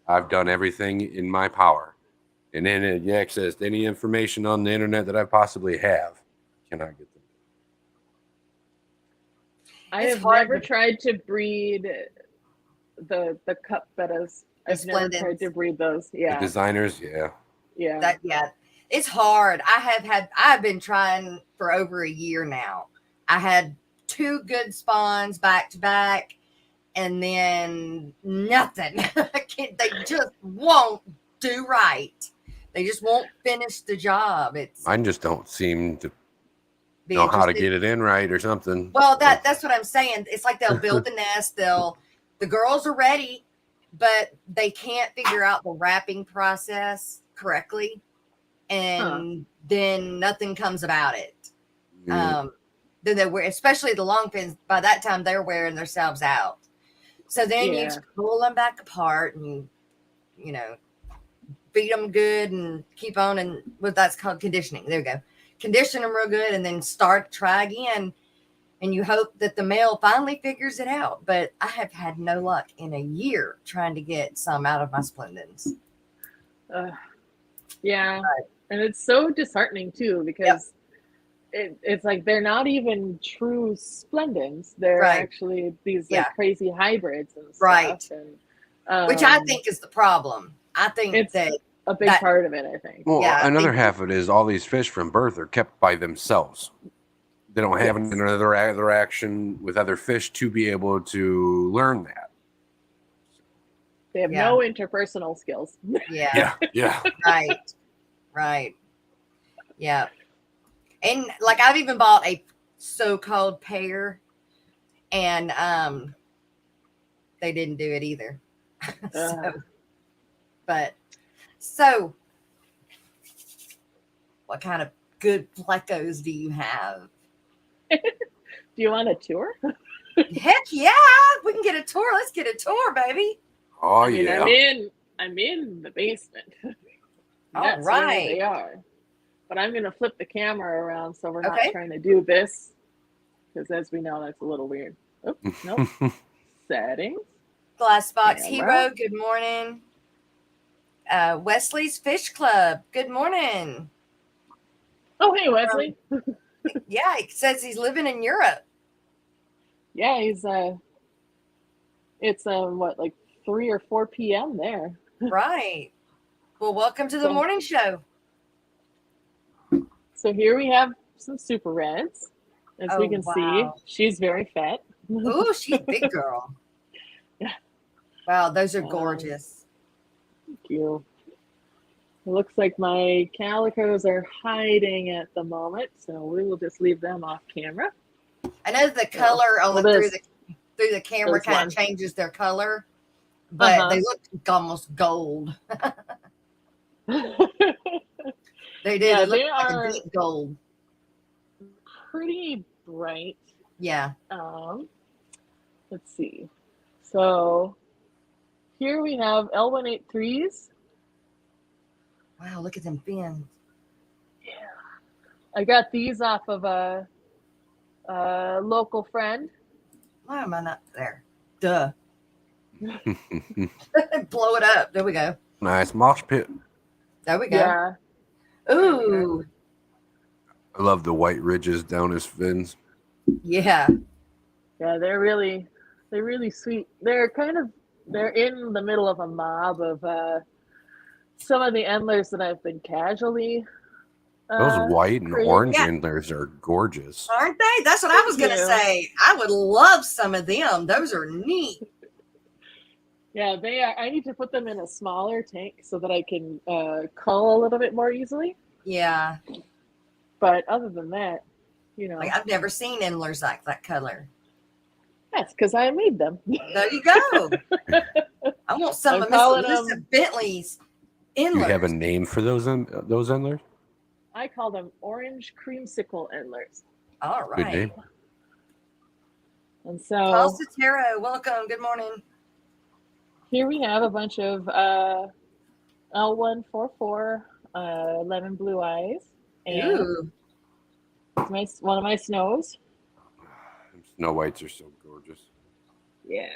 I've done everything in my power. And then it accessed any information on the internet that I possibly have. Cannot get them. I It's have hard never to- tried to breed the cup bettas. I've never tried to breed those. The Yeah. designers, yeah. Yeah. It's hard. I've been trying for over a year now. I had 2 good spawns back to back, and then nothing. They just won't do right. They just won't finish the job. Mine just don't seem to be know how to interested. get it in right or something. Well, that's what I'm saying. It's like they'll build the nest. The girls are ready, but they can't figure out the wrapping process correctly, and then nothing comes about it. Then they wear, especially the long fins. By that time, they're wearing themselves out. So then you pull them back apart, and you know, feed them good and keep on, and what that's called conditioning. There we go. Condition them real good and then try again. And you hope that the male finally figures it out. But I have had no luck in a year trying to get some out of my splendens. Yeah. And it's so disheartening too, because it's like they're not even true splendens. They're actually these like crazy hybrids and stuff. Right. And, which I think is the problem. I think it's that a big part of it, I think. Well, another half of it is all these fish from birth are kept by themselves. They don't have another interaction with other fish to be able to learn that. They have no interpersonal skills. Yeah. Right. Yeah. And like I've even bought a so-called pair, and they didn't do it either. So what kind of good Plecos do you have? Do you want a tour? Heck yeah, we can get a tour. Let's get a tour, baby. Oh, I mean, I'm in the basement. That's where they are. But I'm going to flip the camera around so we're not trying to do this, because as we know, that's a little weird. Oh, nope. Settings. Glass Box Hero, good morning. Wesley's Fish Club, good morning. Oh, hey, Wesley. Yeah, he says he's living in Europe. Yeah, he's it's what, like 3 or 4 p.m. there. Right. Well, welcome to the morning show. So here we have some super reds. As we can see, she's very fat. Oh, she's a big girl. Yeah. Wow, those are gorgeous. Thank you. It looks like my calicos are hiding at the moment, so we will just leave them off camera. I know the color through the camera kind of changes their color, but they look almost gold. They did. Yeah, they look like a deep gold. Pretty bright. Yeah. Let's see. So here we have L183s. Wow, look at them fins. Yeah. I got these off of a local friend. Why am I not there? Duh. Blow it up. There we go. Nice mosh pit. There we go. Yeah. Ooh. I love the white ridges down his fins. Yeah. Yeah, they're really sweet. They're in the middle of a mob of some of the endlers that I've been casually. Those white and orange endlers are gorgeous. Aren't they? That's what I was going to say. I would love some of them. Those are neat. Yeah, they are. I need to put them in a smaller tank so that I can cull a little bit more easily. Yeah. But other than that, like I've never seen endlers like that color. That's because I made them. There you go. I want some of Miss Alyssa Bentley's endlers. Do you have a name for those endlers? I call them orange creamsicle endlers. All right. Good name. And so, Paul Sotero, welcome. Good morning. Here we have a bunch of L144 lemon blue eyes. And one of my snows. Snow whites are so gorgeous. Yeah.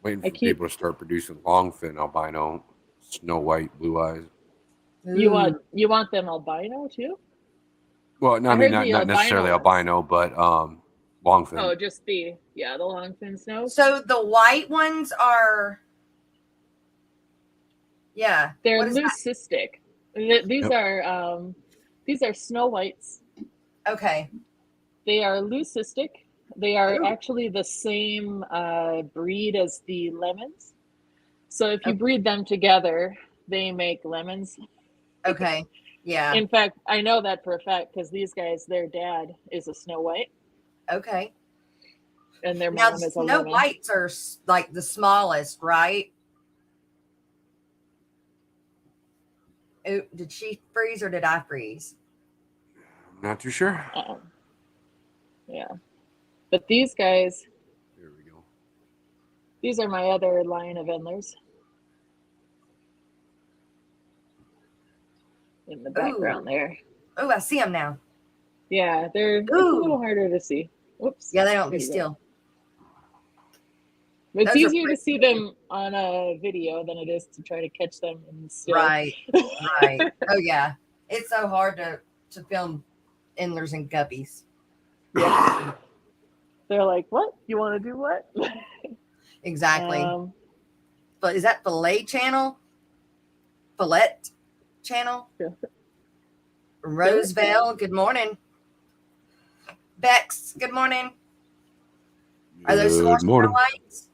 Waiting for people to start producing longfin albino snow white blue eyes. You want them albino too? Well, no, I mean not necessarily albino, but longfin. Oh, just the longfin snows. So the white ones are, they're leucistic. These are snow whites. Okay. They are leucistic. They are actually the same breed as the lemons. So if you breed them together, they make lemons. Okay. Yeah. In fact, I know that for a fact because these guys, their dad is a snow white. Okay. And their mom is a lemon. Snow whites are like the smallest, right? Oh, did she freeze or did I freeze? Not too sure. Yeah. But these guys. There we go. These are my other line of endlers. in the background there. Oh, I see them now. Yeah, it's a little harder to see. Whoops. Yeah, they don't be still. It's easier to see them on a video than it is to try to catch them in still. Right. Oh yeah, it's so hard to film endlers and guppies. Yeah. They're like, what? You want to do what? Exactly. But is that Fillet channel? Fillet channel? Yeah. Roseville, good morning. Bex, good morning. Are those more Snow Whites?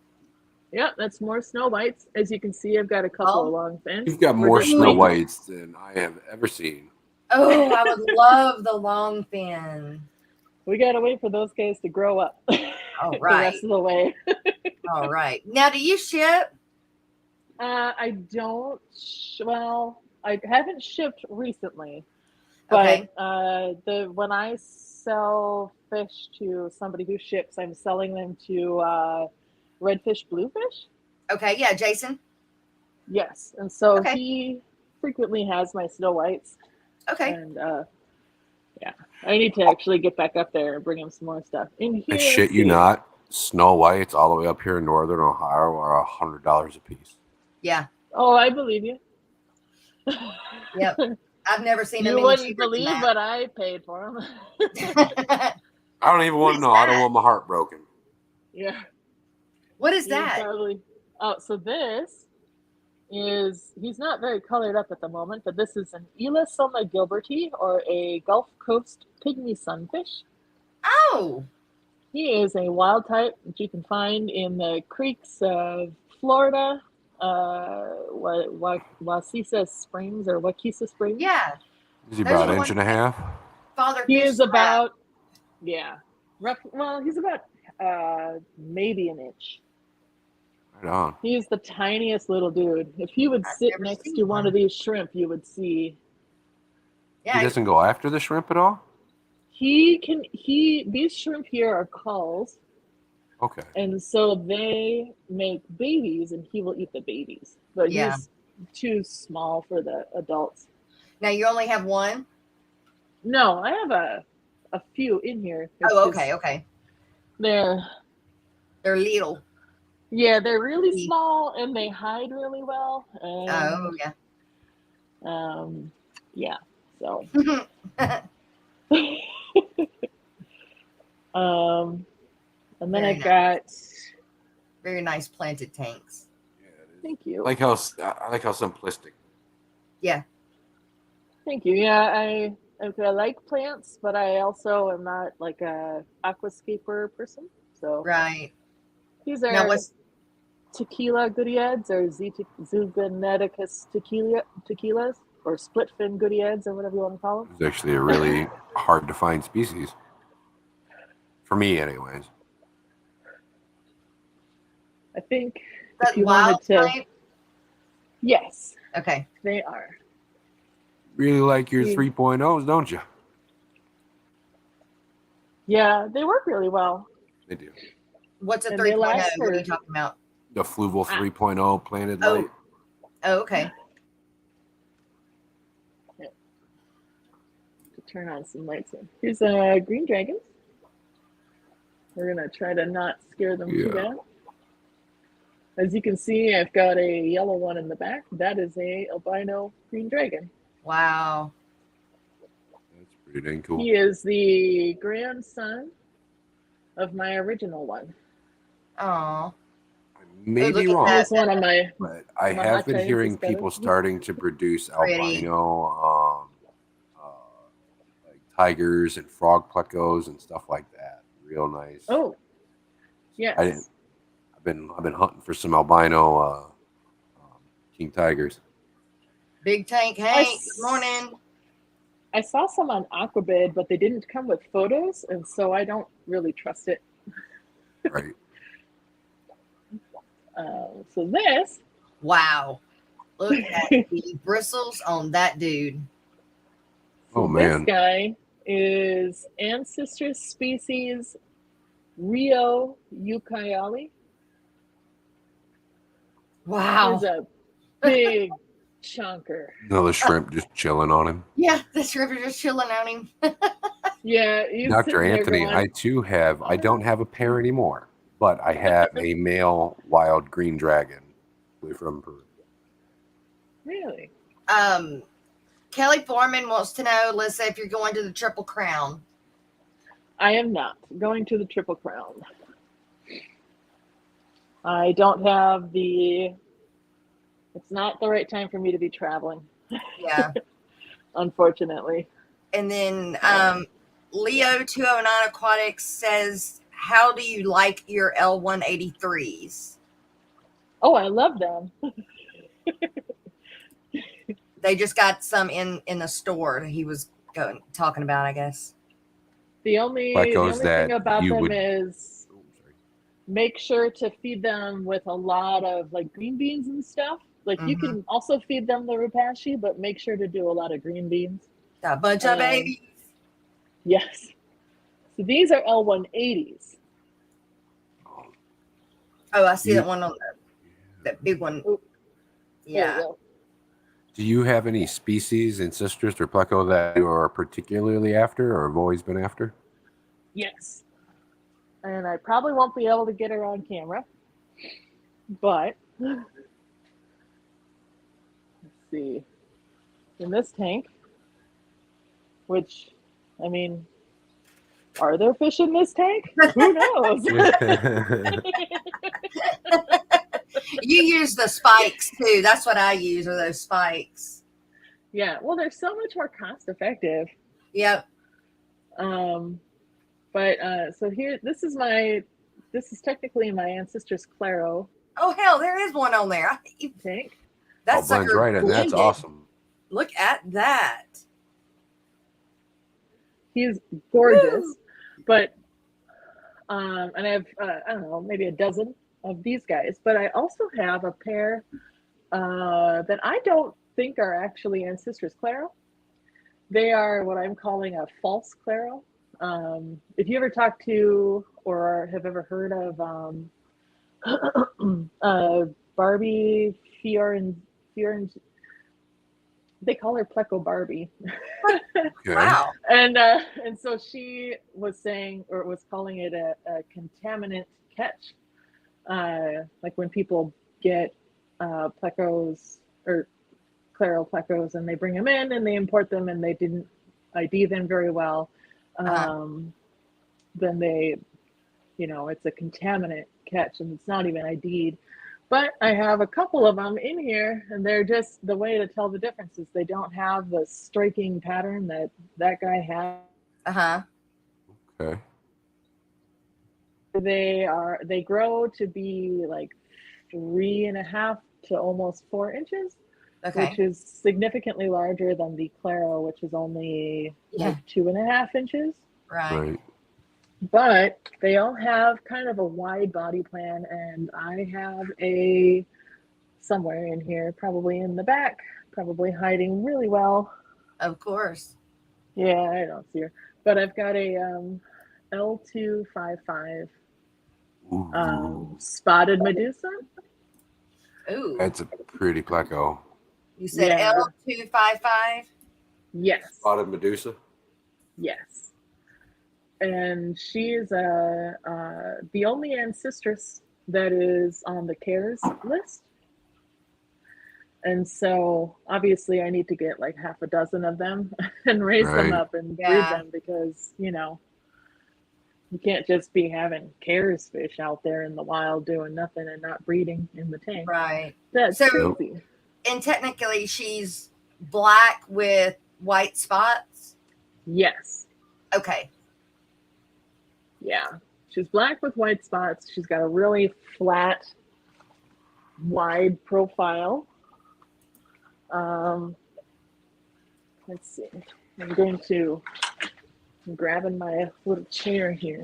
Yeah, that's more Snow Whites. As you can see, I've got a couple of long fins. You've got more Snow Whites than I have ever seen. Oh, I would love the long fin. We got to wait for those guys to grow up. All right. The rest of the way. All right. Now, do you ship? I don't. Well, I haven't shipped recently. But when I sell fish to somebody who ships, I'm selling them to redfish, bluefish. Okay, yeah, Jason. Yes, and so he frequently has my Snow Whites. Okay. And yeah, I need to actually get back up there and bring him some more stuff. In here, I shit you not, Snow Whites all the way up here in northern Ohio are $100 a piece. Yeah. Oh, I believe you. Yep. I've never seen them. You wouldn't believe what I paid for them. I don't even want to know. I don't want my heart broken. Yeah. What is that? Oh, so this is, he's not very colored up at the moment, but this is an Elassoma gilberti, or a Gulf Coast pygmy sunfish. Oh. He is a wild type that you can find in the creeks of Florida, Waukesha Springs or Waukesha Springs. Yeah. Is he about an inch and a half? He is about, well, he's about maybe an inch. Right on. He's the tiniest little dude. If he would sit next to one of these shrimp, you would see. Yeah, he doesn't go after the shrimp at all? These shrimp here are culls. Okay. And so they make babies, and he will eat the babies. But he's too small for the adults. Now you only have one? No, I have a few in here. Okay. They're little. Yeah, they're really small, and they hide really well. And, yeah. So. And then I got very nice planted tanks. Yeah, thank you. I like how simplistic. Yeah. Thank you. Yeah, I like plants, but I also am not like a aquascaper person. So these are tequila goodieads, or Zugoneticus tequilas, or split fin goodieads, or whatever you want to call them. It's actually a really hard to find species. For me, anyways. I think that wild type? Yes. Okay. They are. Really like your 3.0s, don't you? Yeah, they work really well. They do. What's a 3.0? What are you talking about? The Fluval 3.0 planted light. Oh, okay. Yeah. To turn on some lights in. Here's green dragons. We're going to try to not scare them too bad. As you can see, I've got a yellow one in the back. That is a albino green dragon. Wow. That's pretty dang cool. He is the grandson of my original one. Oh. I may be wrong. He's one of my, but I have been hearing people starting to produce albino like tigers and frog plecos and stuff like that. Real nice. Oh, yes. I've been hunting for some albino king tigers. Big Tank Hank, good morning. I saw some on Aquabid, but they didn't come with photos, and so I don't really trust it. Right. So this. Wow. Look at the bristles on that dude. Oh, man. This guy is ancestor species Rio Ucayali. Wow. He's a big, chunker. No, the shrimp just chilling on him. Yeah, the shrimp are just chilling on him. Yeah, Dr. Anthony, I too have, I don't have a pair anymore, but I have a male wild green dragon from Peru. Really? Kelly Foreman wants to know, Alyssa, if you're going to the Triple Crown. I am not going to the Triple Crown. I don't have it's not the right time for me to be traveling. Yeah. Unfortunately. And then Leo209 Aquatics says, how do you like your L183s? Oh, I love them. They just got some in the store that he was talking about, I guess. The only thing about them is make sure to feed them with a lot of like green beans and stuff. Like you can also feed them the Rupashi, but make sure to do a lot of green beans. A bunch of babies. Yes. So these are L180s. Oh, I see that one on that big one. Ooh. Yeah. Do you have any species in Sisters or Pleco that you are particularly after or have always been after? Yes. And I probably won't be able to get her on camera. But let's see. In this tank, which, I mean, are there fish in this tank? Who knows? You use the spikes too. That's what I use, are those spikes. Yeah, well, they're so much more cost effective. Yep. But so here, this is technically my ancestors Claro. Oh hell, there is one on there. Tank. That's right, and that's awesome. Look at that. He's gorgeous. Woo! But and I have I don't know, maybe a dozen of these guys, but I also have a pair that I don't think are actually ancestors Claro. They are what I'm calling a false Claro. If you ever talk to or have ever heard of Barbie Fiorin, they call her Pleco Barbie. Okay. Wow. And so she was saying, or was calling it a contaminant catch. Like when people get Plecos or Claro Plecos and they bring them in and they import them and they didn't ID them very well, then they, it's a contaminant catch and it's not even ID'd. But I have a couple of them in here, and they're just the way to tell the difference is they don't have the striking pattern that guy has. Okay. They grow to be like 3.5 to almost 4 inches, which is significantly larger than the Claro, which is only like 2.5 inches. Right. But they all have kind of a wide body plan, and I have somewhere in here, probably in the back, probably hiding really well. Of course. Yeah, I don't see her. But I've got a L255 spotted Medusa. Ooh. That's a pretty Pleco. You said L255? Yes. Spotted Medusa? Yes. And she is the only ancestress that is on the CARES list. And so obviously I need to get like half a dozen of them and raise them up and breed them because, you can't just be having CARES fish out there in the wild doing nothing and not breeding in the tank. Right. That's crazy. And technically she's black with white spots? Yes. Okay. Yeah. She's black with white spots. She's got a really flat, wide profile. Let's see. I'm grabbing my little chair here.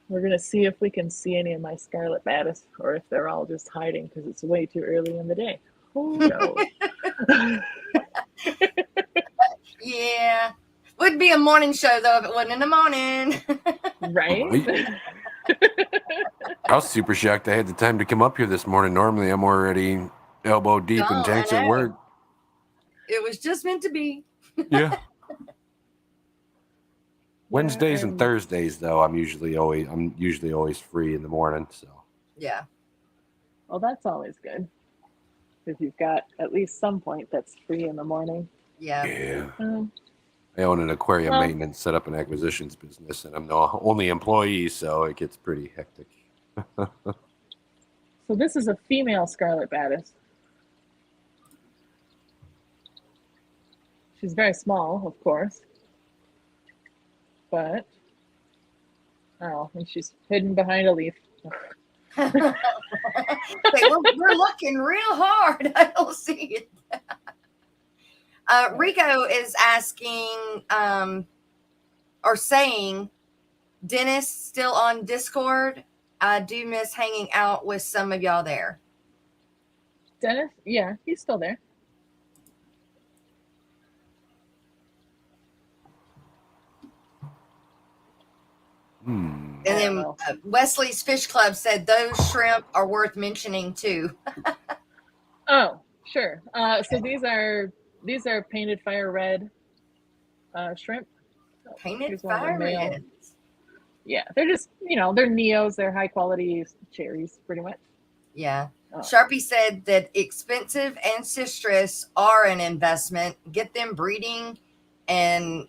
We're going to see if we can see any of my scarlet batis or if they're all just hiding because it's way too early in the day. Who knows? Yeah. Would be a morning show though if it wasn't in the morning. Right? I was super shocked I had the time to come up here this morning. Normally I'm already elbow deep in tanks at work. It was just meant to be. Yeah. Wednesdays and Thursdays, though, I'm usually always free in the morning. So. Yeah. Well, that's always good. If you've got at least some point that's free in the morning. Yeah. Yeah. I own an aquarium maintenance, setup, and acquisitions business, and I'm the only employee, so it gets pretty hectic. So this is a female scarlet batis. She's very small, of course. But, oh, and she's hidden behind a leaf. Okay, we're looking real hard. I don't see it. Rico is asking or saying, Dennis still on Discord? I do miss hanging out with some of y'all there. Dennis? Yeah, he's still there. And then Wesley's Fish Club said those shrimp are worth mentioning too. Oh, sure. So these are painted fire red shrimp. Painted fire red. Yeah, they're just, they're Neos. They're high quality cherries, pretty much. Yeah. Sharpie said that expensive and citrus are an investment. Get them breeding and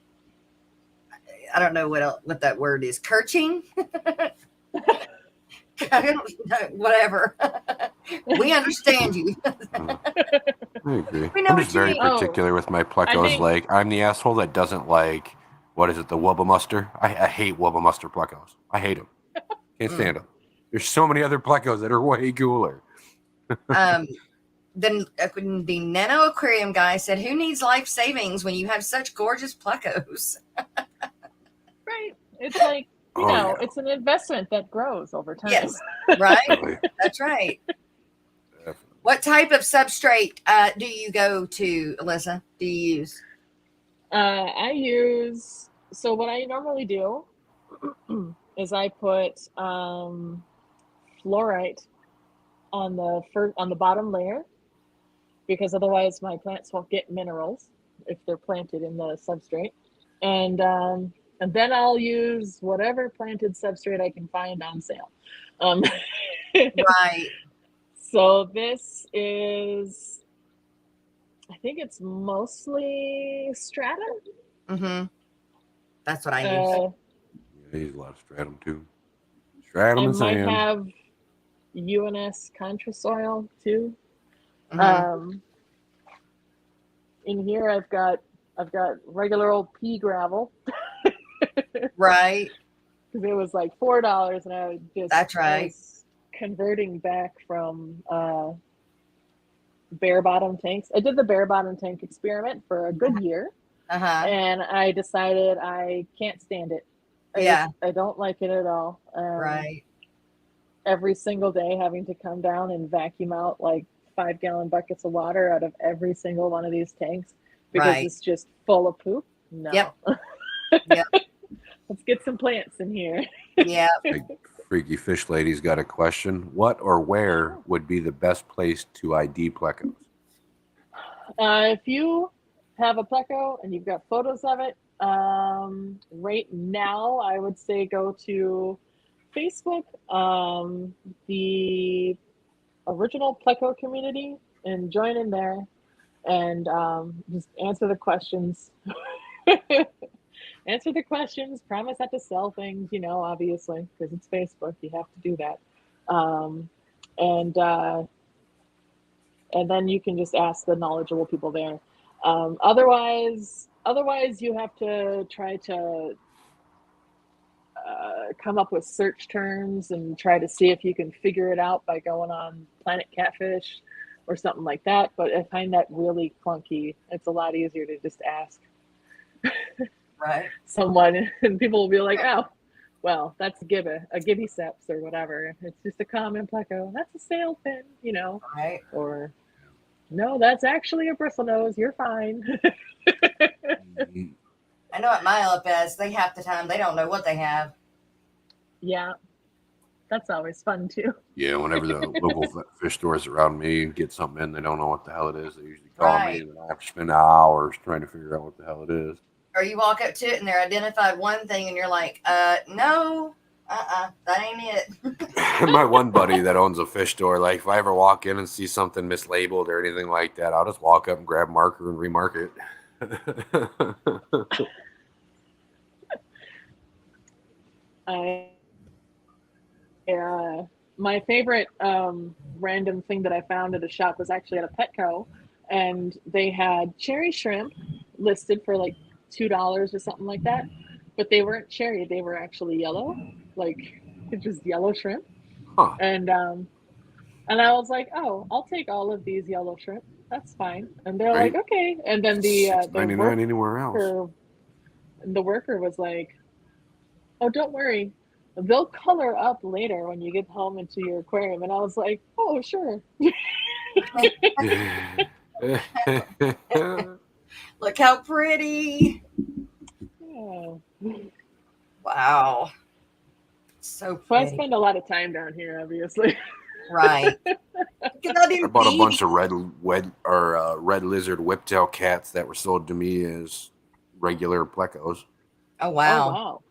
I don't know what that word is. Kerching? I don't know, whatever. We understand you. I agree. I'm just very particular with my plecos. I'm the asshole that doesn't like, what is it, the Wubba Muster? I hate Wubba Muster plecos. I hate them. Can't stand them. There's so many other plecos that are way cooler. Then the Nano Aquarium guy said, who needs life savings when you have such gorgeous plecos? Right. It's like, it's an investment that grows over time. Yes, right? That's right. Definitely. What type of substrate do you go to, Alyssa? Do you use? I use, so what I normally do is I put fluorite on the bottom layer, because otherwise my plants won't get minerals if they're planted in the substrate. And then I'll use whatever planted substrate I can find on sale. Right. So this is, I think it's mostly stratum. Mm-hmm. That's what I use. I use a lot of stratum too. Stratum and sand. I might have UNS contra soil too. Mm-hmm. In here I've got regular old pea gravel. Right. Because it was like $4, and I was converting back from bare bottom tanks. I did the bare bottom tank experiment for a good year, and I decided I can't stand it. I don't like it at all. Right. Every single day having to come down and vacuum out like 5-gallon buckets of water out of every single one of these tanks because it's just full of poop. No. Yep. Let's get some plants in here. Yeah. Freaky Fish Lady's got a question. What or where would be the best place to ID plecos? If you have a pleco and you've got photos of it, right now I would say go to Facebook, the original pleco community, and join in there and just answer the questions. Answer the questions, promise not to sell things, obviously, because it's Facebook, you have to do that. And then you can just ask the knowledgeable people there. Otherwise you have to try to come up with search terms and try to see if you can figure it out by going on Planet Catfish or something like that. But I find that really clunky. It's a lot easier to just ask. Right. Someone, and people will be like, oh, well, that's a gibby seps or whatever. It's just a common pleco. That's a sail fin, Right. Or, no, that's actually a bristlenose. You're fine. I know at my LFS, half the time they don't know what they have. Yeah. That's always fun too. Yeah, whenever the local fish stores around me get something in, they don't know what the hell it is. They usually call me, and I have to spend hours trying to figure out what the hell it is. Or you walk up to it and they're identified one thing, and you're like, no, that ain't it. My one buddy that owns a fish store, like if I ever walk in and see something mislabeled or anything like that, I'll just walk up and grab a marker and remark it. My favorite random thing that I found at a shop was actually at a Petco, and they had cherry shrimp listed for like $2 or something like that, but they weren't cherry; they were actually yellow, like just yellow shrimp. Huh. And I was like, oh, I'll take all of these yellow shrimp. That's fine. And they're like, okay. And then the $6.99 anywhere else. The worker was like, oh, don't worry. They'll color up later when you get home into your aquarium. And I was like, oh, sure. Look how pretty. Yeah. Wow. So pretty. So I spend a lot of time down here, obviously. Right. I bought a bunch of red lizard whiptail cats that were sold to me as regular plecos. Oh wow. Oh, wow.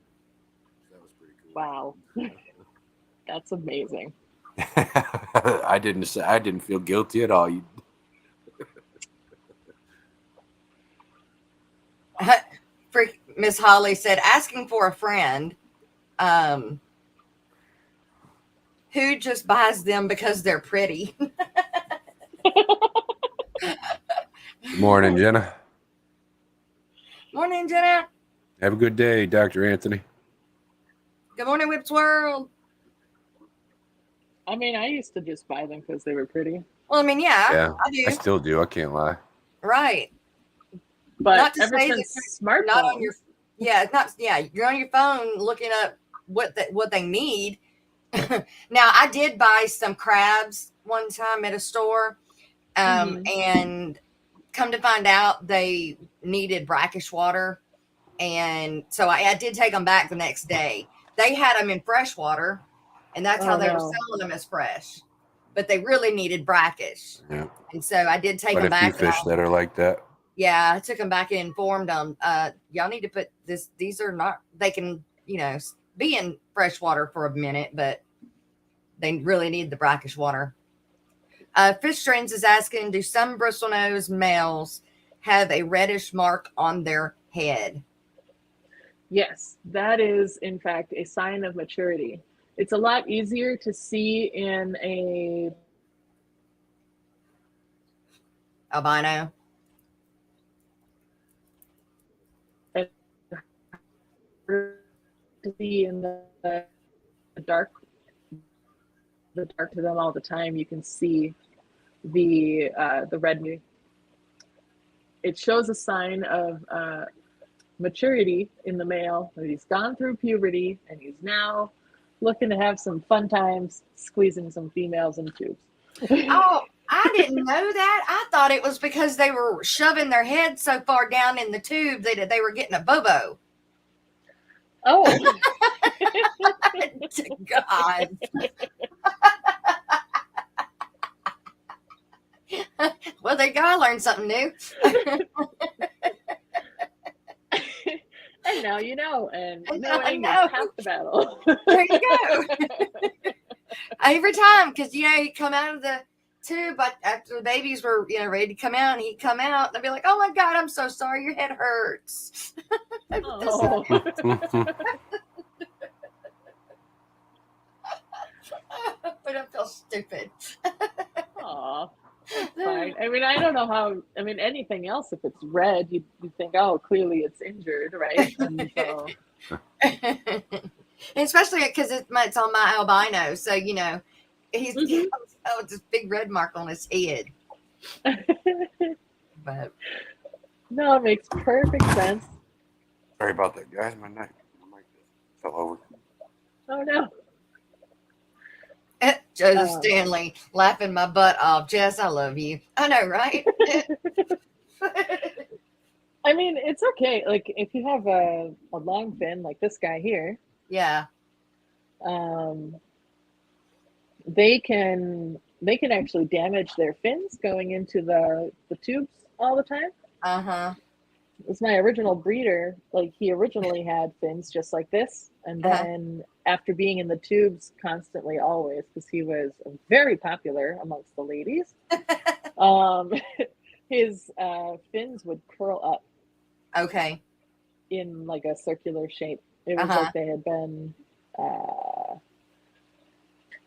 That was pretty cool. Wow. That's amazing. I didn't feel guilty at all. Miss Holly said, asking for a friend who just buys them because they're pretty. Good morning, Jenna. Morning, Jenna. Have a good day, Dr. Anthony. Good morning, Whips World. I mean, I used to just buy them because they were pretty. Well, I mean, yeah, I do. I still do. I can't lie. Right. But not to ever say since that smartphones, not on your, you're on your phone looking up what they need. Now, I did buy some crabs one time at a store, and come to find out they needed brackish water, and so I did take them back the next day. They had them in fresh water, and that's how they were selling them as fresh, but they really needed brackish. Yeah. And so I did take them back. Quite a few fish that are like that. Yeah, I took them back and informed them, y'all need to put this, these are not, they can, be in fresh water for a minute, but they really need the brackish water. Fish Trends is asking, do some bristlenose males have a reddish mark on their head? Yes, that is, in fact, a sign of maturity. It's a lot easier to see in a albino. To see in the dark to them all the time. You can see the red. It shows a sign of maturity in the male, that he's gone through puberty and he's now looking to have some fun times squeezing some females in tubes. Oh, I didn't know that. I thought it was because they were shoving their head so far down in the tube that they were getting a bobo. Oh, God. Well, they gotta learn something new. And now you know, and knowing is half the battle. There you go. Every time, because he'd come out of the tube, but after the babies were ready to come out, and he'd come out, and I'd be like, "Oh my God, I'm so sorry, your head hurts." Oh. But I feel stupid. Aw, that's fine. I mean, I don't know how. I mean, anything else, if it's red, you think, oh, clearly it's injured, right? And so, especially because it's on my albino, so he's this big red mark on his head. But no, it makes perfect sense. Sorry about that, guys. My neck fell over. Oh no. Joseph Stanley laughing my butt off. Jess, I love you. I know, right? I mean, it's okay. Like if you have a long fin like this guy here. Yeah. they can actually damage their fins going into the tubes all the time. It was my original breeder. Like, he originally had fins just like this, and then after being in the tubes constantly, always, because he was very popular amongst the ladies, his fins would curl up. Okay. In like a circular shape. It was like they had been.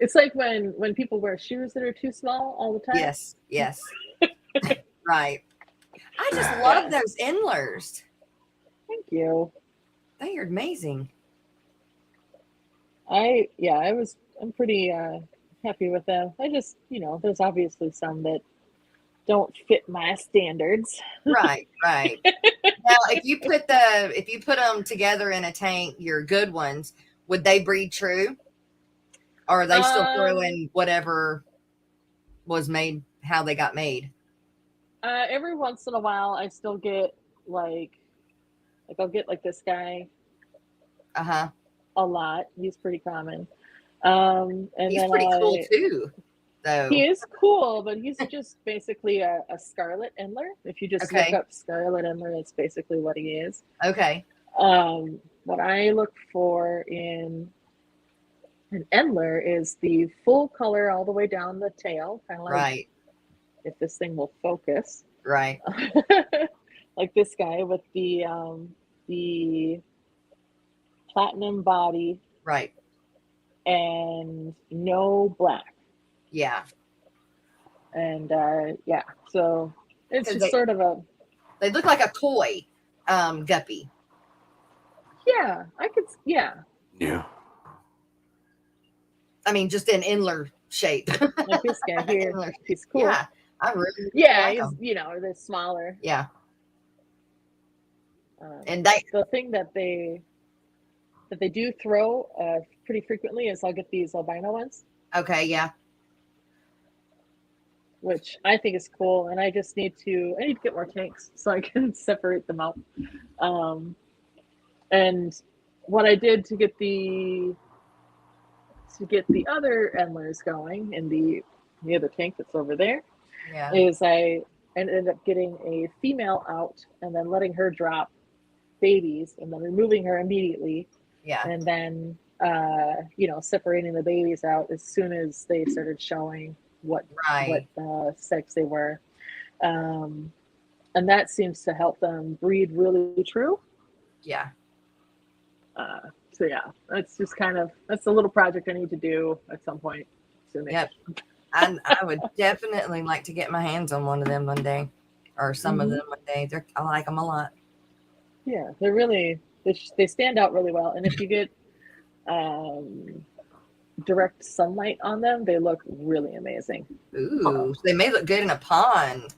It's like when people wear shoes that are too small all the time. Yes. Yes. Right. I just love those endlers. Thank you. They are amazing. I'm pretty happy with them. I just, there's obviously some that don't fit my standards. Right. Now, if you put them together in a tank, your good ones, would they breed true? Or are they still throwing whatever was made, how they got made? Every once in a while, I still get like I'll get like this guy. A lot. He's pretty common. And he's then pretty cool too, though. He is cool, but he's just basically a scarlet endler. If you just look up scarlet endler, that's basically what he is. Okay. What I look for in an endler is the full color all the way down the tail, kind of like if this thing will focus. Right. Like this guy with the platinum body. Right. And no black. Yeah. And so it's just sort of a. They look like a koi guppy. Yeah, I could. Yeah. Yeah. I mean, just in endler shape. Like this guy here. He's cool. Yeah, I really like he's him. They're smaller. Yeah. And the thing that they do throw pretty frequently is I'll get these albino ones. Okay. Yeah. Which I think is cool, and I just need to get more tanks so I can separate them out. And what I did to get the other endlers going in the other tank that's over there is I ended up getting a female out and then letting her drop babies and then removing her immediately. Yeah. And then separating the babies out as soon as they started showing what sex they were, and that seems to help them breed really true. Yeah. So yeah, that's just that's a little project I need to do at some point soon. Yep. I would definitely like to get my hands on one of them one day, or some of them one day. I like them a lot. Yeah, they're really they stand out really well, and if you get direct sunlight on them, they look really amazing. Ooh, they may look good in a pond.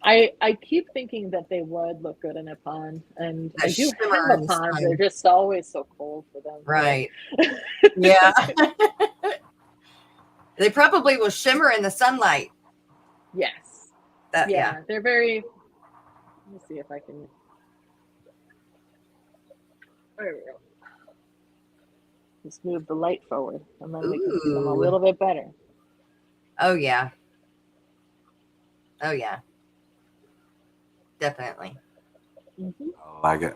I keep thinking that they would look good in a pond, and I do have a pond. They're just always so cold for them. Right. Yeah. They probably will shimmer in the sunlight. Yes. Yeah. They're very. Let me see if I can. There we go. Just move the light forward, and then we can see them a little bit better. Oh yeah. Oh yeah. Definitely. I like it.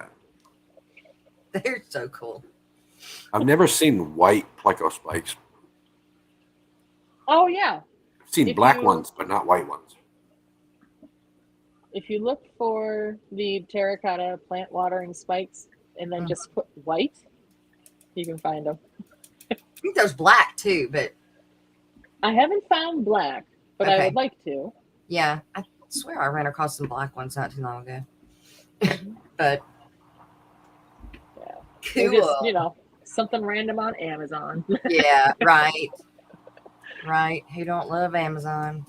They're so cool. I've never seen white Pleco spikes. Oh yeah. I've seen black ones, but not white ones. If you look for the terracotta plant watering spikes and then just put white, you can find them. I think there's black too, but I haven't found black, but I would like to. Yeah, I swear I ran across some black ones not too long ago. But yeah, cool. Just, something random on Amazon. Yeah, right. Right. Who don't love Amazon?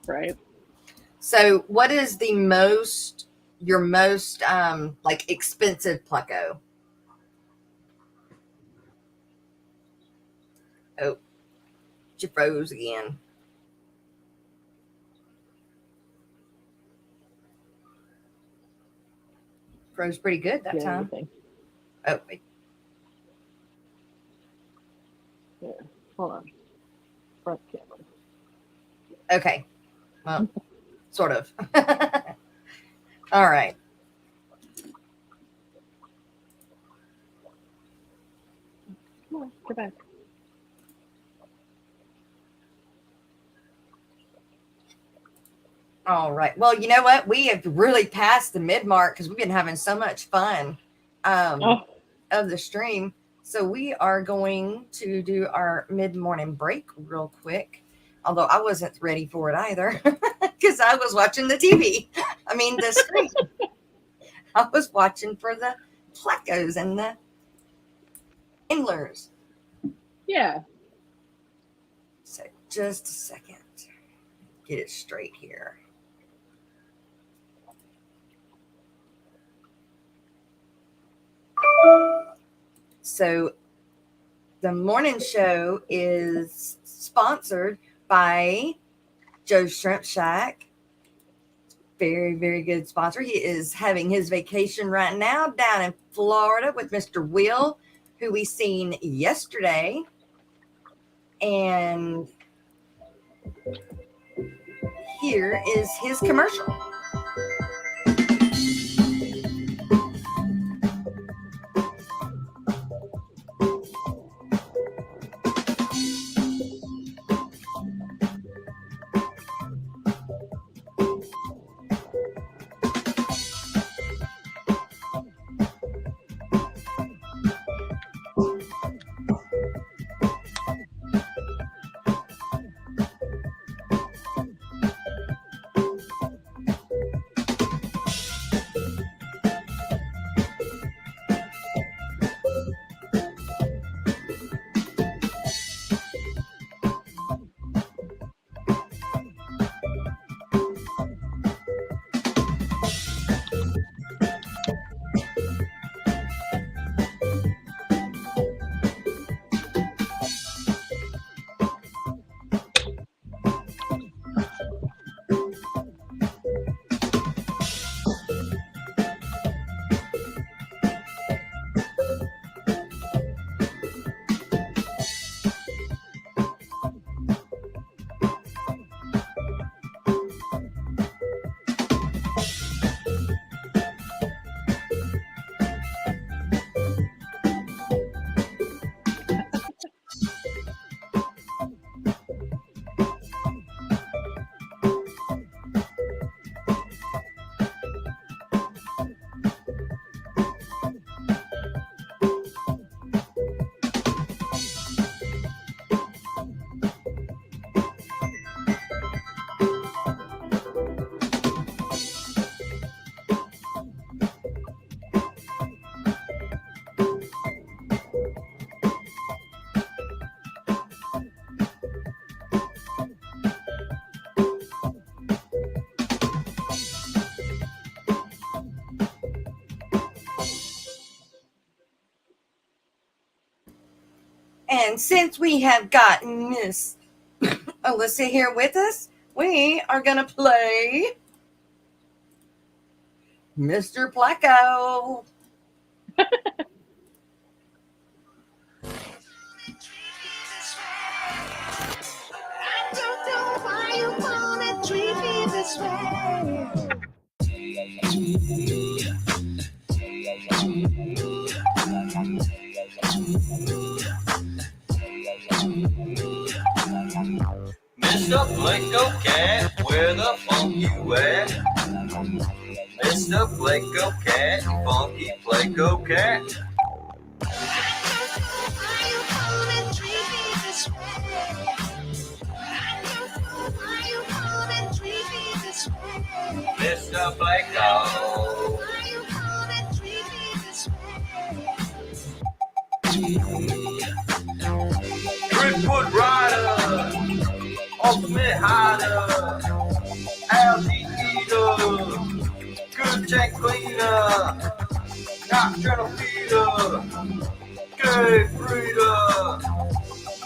Right. So, what is your most like expensive Pleco? Oh, she froze again. Froze pretty good that time. Oh, wait. Yeah. Hold on. front camera. Okay. Well, sort of. All right. Come on, get back. All right. Well, you know what? We have really passed the mid-mark because we've been having so much fun of the stream. So we are going to do our mid-morning break real quick. Although I wasn't ready for it either because I was watching the TV. I mean, the screen. I was watching for the Plecos and the Endlers. Yeah. So just a second. Get it straight here. So the morning show is sponsored by Joe's Shrimp Shack. Very, very good sponsor. He is having his vacation right now down in Florida with Mr. Will, who we seen yesterday. And here is his commercial. And since we have got Miss Alyssa here with us, we are going to play Mr. Pleco. Mr. Pleco Cat, where the funk you at? Mr. Pleco Cat, funky Pleco Cat. Mr. Pleco. Driftwood Rider, Ultimate Hider, Algae Eater, Good Tank Cleaner, Nocturnal Feeder, Gay Breeder,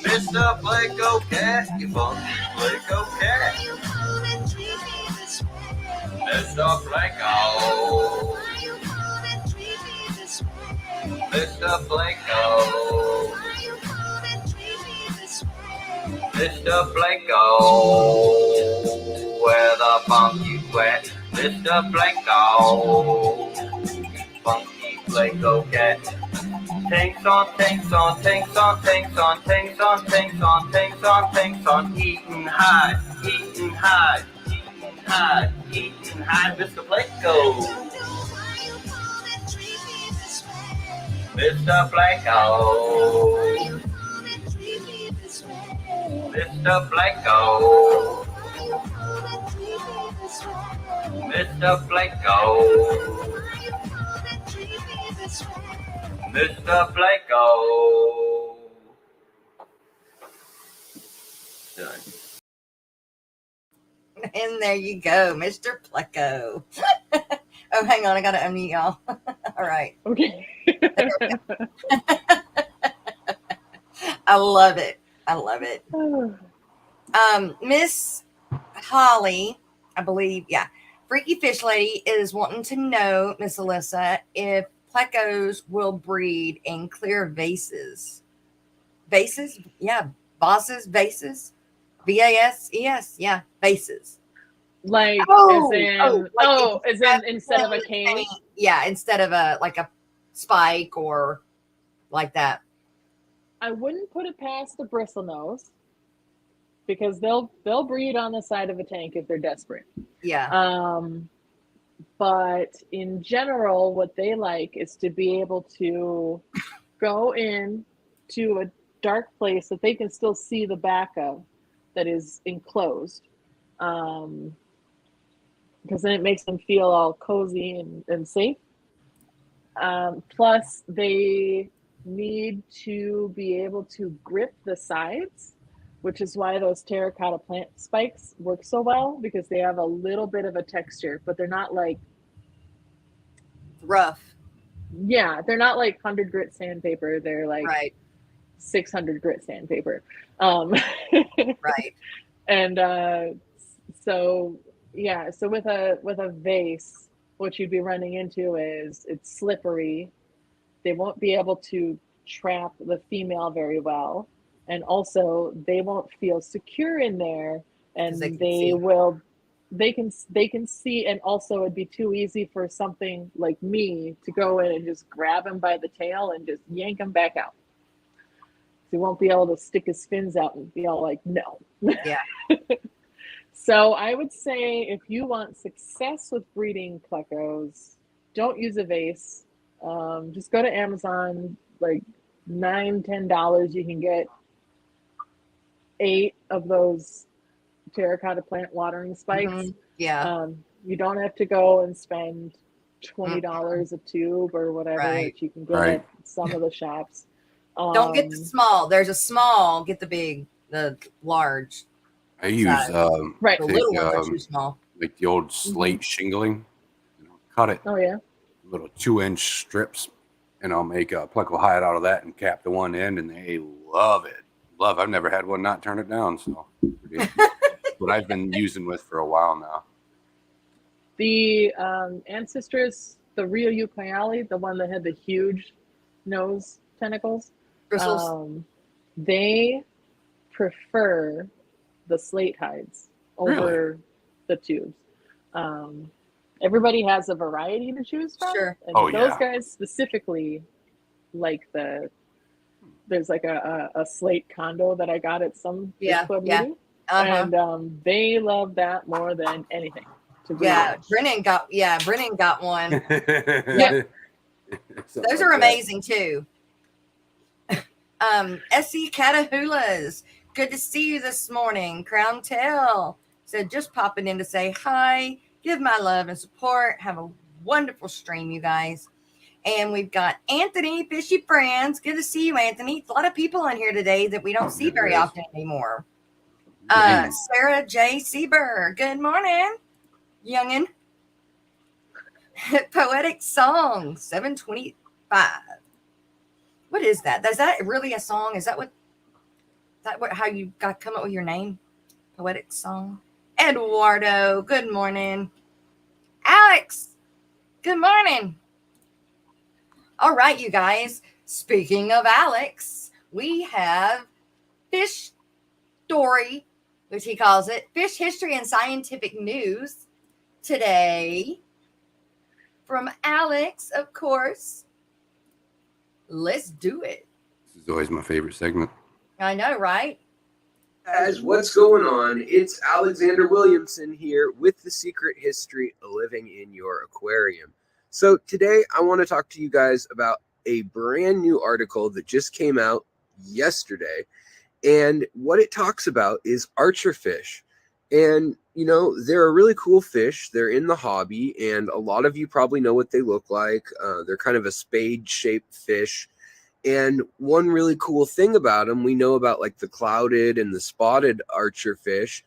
Mr. Pleco Cat, you funky Pleco Cat. Mr. Pleco. Mr. Pleco. Mr. Pleco, where the funk you at? Mr. Pleco, funky Pleco cat. Tanks on, tanks on, tanks on, tanks on, tanks on, tanks on, tanks on, tanks on, eating high, eating high, eating high, eating high, Mr. Pleco. Mr. Pleco. Mr. Pleco. Mr. Pleco. Mr. Pleco. Done. And there you go, Mr. Pleco. Oh, hang on. I got to unmute y'all. All right. Okay. I love it. I love it. Miss Holly, I believe, yeah, Freaky Fish Lady is wanting to know, Miss Alyssa, if plecos will breed in clear vases. Vases? Yeah, vases, vases. V-A-S-E-S, yeah, vases. Like, Oh, as in instead of a cane? Yeah, instead of a spike or like that. I wouldn't put it past the bristlenose because they'll breed on the side of a tank if they're desperate. Yeah. But in general, what they like is to be able to go in to a dark place that they can still see the back of that is enclosed. Because then it makes them feel all cozy and safe. Plus, they need to be able to grip the sides, which is why those terracotta plant spikes work so well, because they have a little bit of a texture, but they're not like rough. Yeah, they're not like 100 grit sandpaper. They're like right. 600 grit sandpaper. Right. And so with a vase, what you'd be running into is it's slippery. They won't be able to trap the female very well, and also they won't feel secure in there, and they can see, and also it'd be too easy for something like me to go in and just grab him by the tail and just yank him back out. He won't be able to stick his fins out and be all like, no. Yeah. So I would say if you want success with breeding plecos, don't use a vase. Just go to Amazon, like $9-10. You can get 8 of those terracotta plant watering spikes. Mm-hmm. Yeah. You don't have to go and spend $20 a tube or whatever that you can get at some of the shops. Don't get the small. There's a small. Get the big, the large. I use the little ones are too small. Like the old slate shingling. Cut it. Oh yeah. Little 2-inch strips, and I'll make a pleco hide out of that and cap the one end, and they love it. I've never had one not turn it down. So what I've been using with for a while now. The Ancestress, the Rio Ucayali, the one that had the huge nose tentacles, bristles, they prefer the slate hides over the tubes. Everybody has a variety to choose from. Sure. And those guys specifically like there's like a slate condo that I got at some Expo meeting. And they love that more than anything. Brennan got one. Those are amazing too. S.E. Catahoulas, good to see you this morning. Crown Tail said, just popping in to say hi, give my love and support. Have a wonderful stream, you guys. And we've got Anthony, Fishy Friends. Good to see you, Anthony. A lot of people on here today that we don't see very often anymore. Sarah J. Sieber, good morning, youngin. Poetic Song, 725. What is that? Is that really a song? Is that how you come up with your name? Poetic Song. Eduardo, good morning. Alex, good morning. All right, you guys. Speaking of Alex, we have Fish story, which he calls it, fish history and scientific news today from Alex, of course. Let's do it. This is always my favorite segment. I know, right? Guys, what's going on? It's Alexander Williamson here with The Secret History of Living in Your Aquarium. So today I want to talk to you guys about a brand new article that just came out yesterday. And what it talks about is Archerfish. And, you know, they're a really cool fish. They're in the hobby, and a lot of you probably know what they look like. They're kind of a spade-shaped fish. And one really cool thing about them, we know about like the clouded and the spotted Archerfish.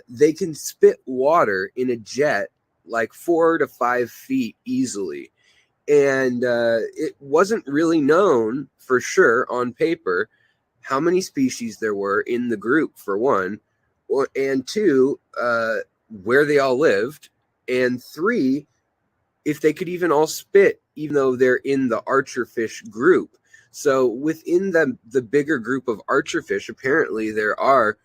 They can spit water in a jet like 4 to 5 feet easily. And it wasn't really known for sure on paper how many species there were in the group, for one, and two, where they all lived, and three, if they could even all spit, even though they're in the Archerfish group. So within the bigger group of Archerfish, apparently there are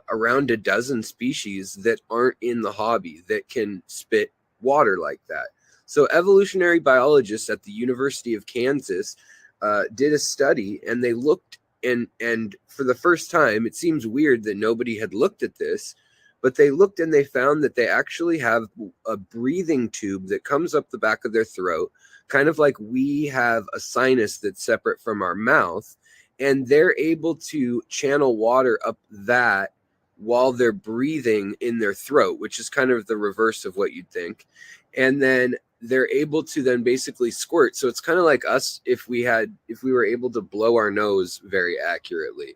around a dozen species that aren't in the hobby that can spit water like that. So evolutionary biologists at the University of Kansas did a study, and they looked, and for the first time, it seems weird that nobody had looked at this, but they looked and they found that they actually have a breathing tube that comes up the back of their throat, kind of like we have a sinus that's separate from our mouth, and they're able to channel water up that while they're breathing in their throat, which is kind of the reverse of what you'd think. And then they're able to then basically squirt. So it's kind of like us if we were able to blow our nose very accurately.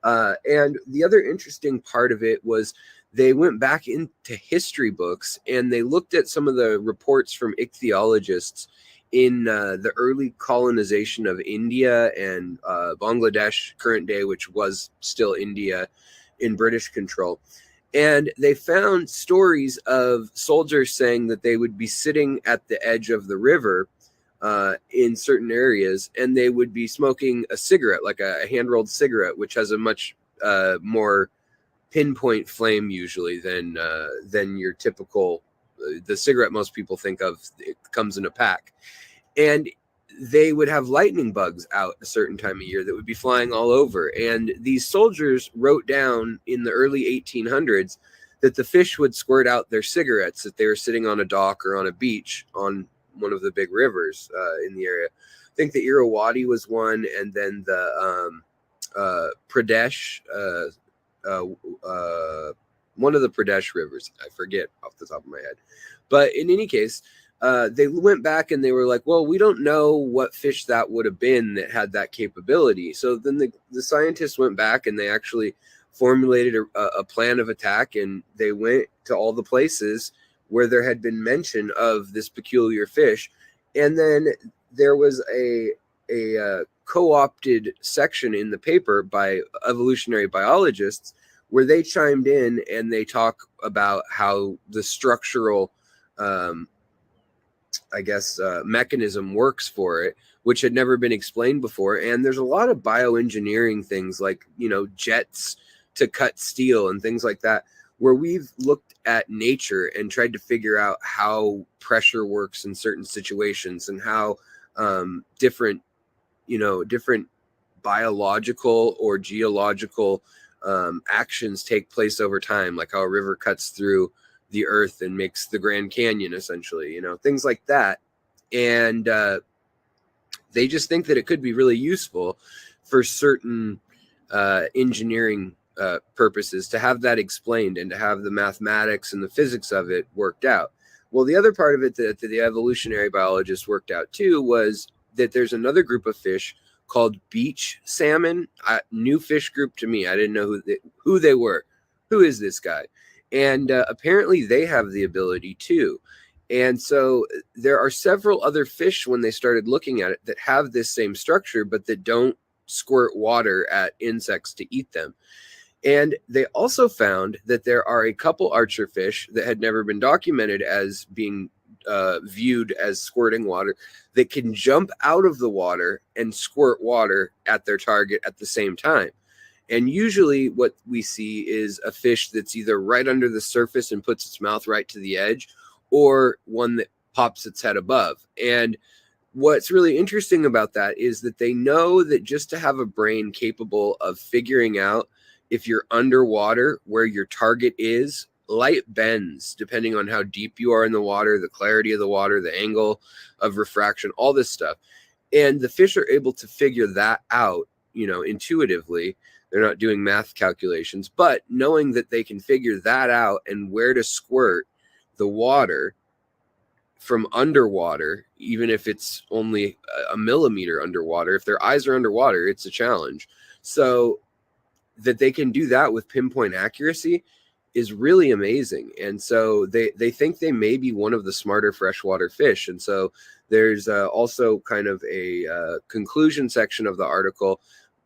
And the other interesting part of it was they went back into history books and they looked at some of the reports from ichthyologists in the early colonization of India and Bangladesh, current day, which was still India in British control. And they found stories of soldiers saying that they would be sitting at the edge of the river in certain areas, and they would be smoking a cigarette, like a hand-rolled cigarette, which has a much more pinpoint flame usually than your typical the cigarette most people think of. It comes in a pack, and they would have lightning bugs out a certain time of year that would be flying all over. And these soldiers wrote down in the early 1800s that the fish would squirt out their cigarettes that they were sitting on a dock or on a beach on one of the big rivers in the area. I think the Irrawaddy was one, and then the Pradesh, one of the Pradesh rivers. I forget off the top of my head. But in any case, they went back and they were like, well, we don't know what fish that would have been that had that capability. So then the scientists went back and they actually formulated a plan of attack, and they went to all the places where there had been mention of this peculiar fish. And then there was a co-opted section in the paper by evolutionary biologists where they chimed in and they talk about how the structural mechanism works for it, which had never been explained before. And there's a lot of bioengineering things like, you know, jets to cut steel and things like that, where we've looked at nature and tried to figure out how pressure works in certain situations and how different biological or geological actions take place over time, like how a river cuts through the earth and makes the Grand Canyon, essentially, you know, things like that. And they just think that it could be really useful for certain engineering purposes to have that explained and to have the mathematics and the physics of it worked out. Well, the other part of it that the evolutionary biologists worked out too was that there's another group of fish called beach salmon. New fish group to me. I didn't know who they were. Who is this guy? And apparently they have the ability too. And so there are several other fish, when they started looking at it, that have this same structure, but that don't squirt water at insects to eat them. And they also found that there are a couple Archerfish that had never been documented as being viewed as squirting water that can jump out of the water and squirt water at their target at the same time. And usually what we see is a fish that's either right under the surface and puts its mouth right to the edge, or one that pops its head above. And what's really interesting about that is that they know that just to have a brain capable of figuring out if you're underwater where your target is, light bends depending on how deep you are in the water, the clarity of the water, the angle of refraction, all this stuff. And the fish are able to figure that out, intuitively. They're not doing math calculations, but knowing that they can figure that out and where to squirt the water from underwater, even if it's only a millimeter underwater. If their eyes are underwater, it's a challenge. So that they can do that with pinpoint accuracy is really amazing. And so they think they may be one of the smarter freshwater fish. And so there's also kind of a conclusion section of the article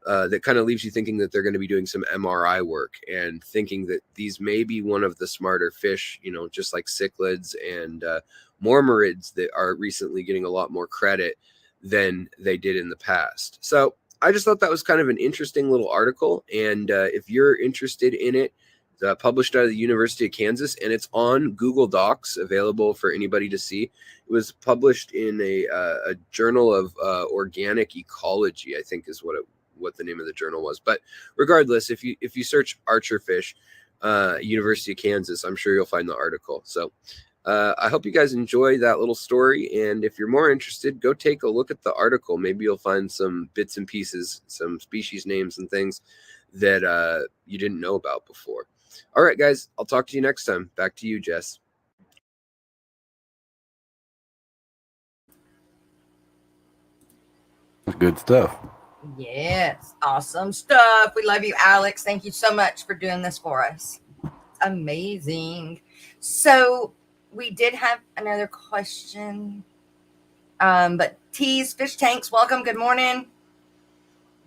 that kind of leaves you thinking that they're going to be doing some MRI work and thinking that these may be one of the smarter fish, just like cichlids and mormyrids that are recently getting a lot more credit than they did in the past. So I just thought that was kind of an interesting little article. And if you're interested in it, published out of the University of Kansas, and it's on Google Docs, available for anybody to see. It was published in a journal of organic ecology, I think is what the name of the journal was. But regardless, if you search Archerfish, University of Kansas, I'm sure you'll find the article. So I hope you guys enjoy that little story. And if you're more interested, go take a look at the article. Maybe you'll find some bits and pieces, some species names and things that you didn't know about before. All right, guys, I'll talk to you next time. Back to you, Jess. Good stuff. Yes, awesome stuff. We love you, Alex. Thank you so much for doing this for us. Amazing. So we did have another question. But Tease Fish Tanks, welcome. Good morning.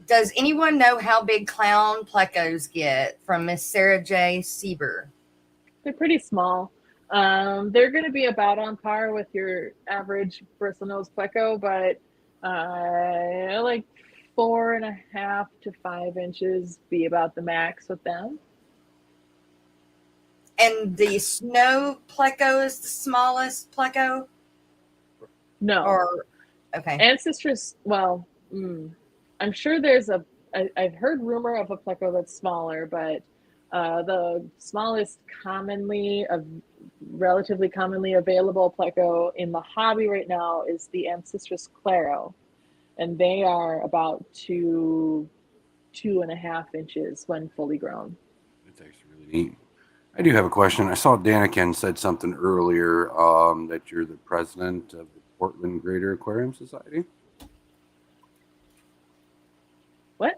Does anyone know how big clown plecos get? From Miss Sarah J. Sieber. They're pretty small. They're going to be about on par with your average bristlenose pleco, but like 4.5 to 5 inches be about the max with them. And the snow pleco is the smallest pleco? No. Or okay. Ancestress, well, I'm sure there's I've heard rumor of a pleco that's smaller, but the smallest relatively commonly available pleco in the hobby right now is the Ancestress claro, and they are about 2.5 inches when fully grown. That's actually really neat. I do have a question. I saw Daniken said something earlier that you're the president of the Portland Greater Aquarium Society. What?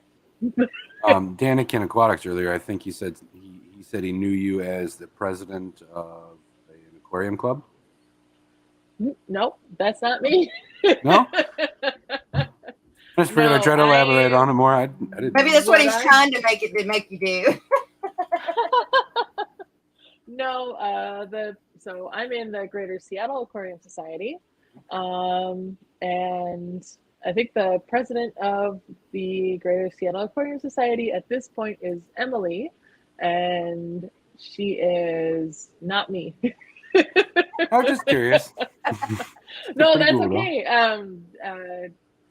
Daniken Aquatics earlier, I think he said he knew you as the president of an aquarium club. Nope, that's not me. No? I just figured I'd try to elaborate on it more. I didn't. Maybe that's what he's trying to make you do. No, so I'm in the Greater Seattle Aquarium Society, and I think the president of the Greater Seattle Aquarium Society at this point is Emily, and she is not me. I was just curious. No, that's okay.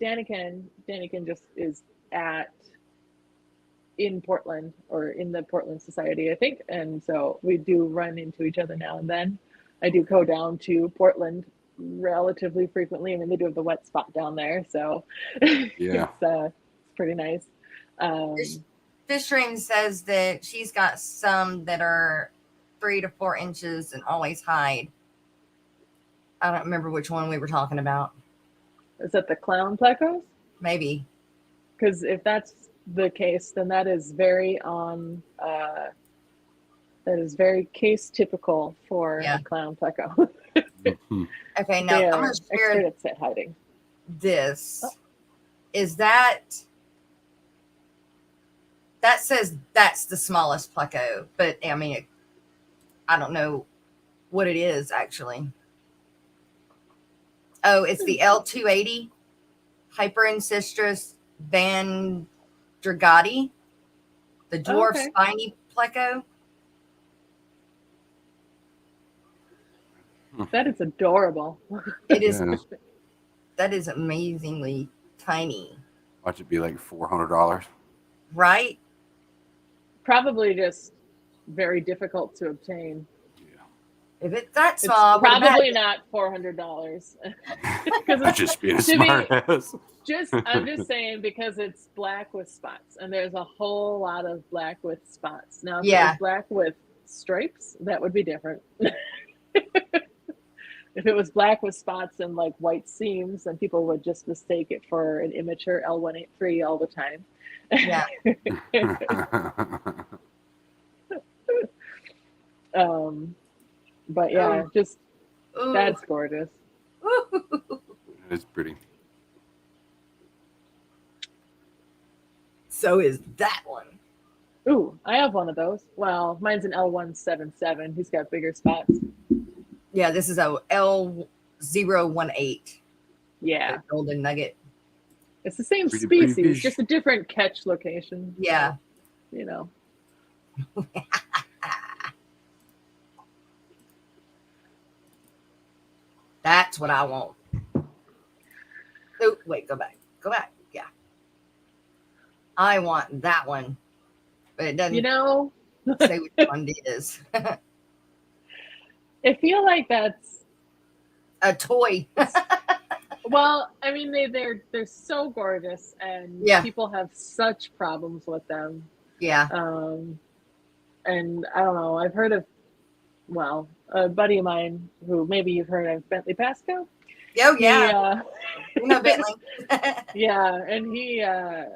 Daniken just is in Portland, or in the Portland Society, I think. And so we do run into each other now and then. I do go down to Portland relatively frequently. I mean, they do have the wet spot down there, so yeah, it's pretty nice. Fish Dream says that she's got some that are 3 to 4 inches and always hide. I don't remember which one we were talking about. Is that the clown plecos? Maybe. Because if that's the case, then that is very case typical for a clown pleco. Okay, now I'm going to share at hiding. This. Is that says that's the smallest pleco, but I mean, I don't know what it is actually. Oh, it's the L280 Hyperincestrus Van Dragati. The dwarf Okay. spiny Pleco. That is adorable. It is. Yeah. That is amazingly tiny, Watch it be like $400. right? Probably just very difficult to obtain. If it's that It's small, I would probably imagine. not $400 because You're it's just being a to be- smart ass. I'm just saying because it's black with spots, and there's a whole lot of black with spots. Now, if it Yeah. was black with stripes, that would be different. If it was black with spots and like white seams, then people would just mistake it for an immature L183 all the time. Yeah. But yeah, Oh. just Ooh. that's gorgeous. It's pretty. So is that one. Ooh, I have one of those. Well, mine's an L177. He's got bigger spots. Yeah, this is a L018. Yeah, The golden nugget. it's the same Pretty species, fish. just a different catch location. Yeah. You know. That's what I want. Oh, wait, go back. Go back. Yeah. I want that one. But it doesn't You know, say which one it is. I feel like that's A toy. well, I mean they're so gorgeous, and Yeah. people have such problems with them. Yeah. And I don't know, I've heard of a buddy of mine who maybe you've heard of, Bentley Pasco. Oh, yeah. You know Bentley. Yeah, and he I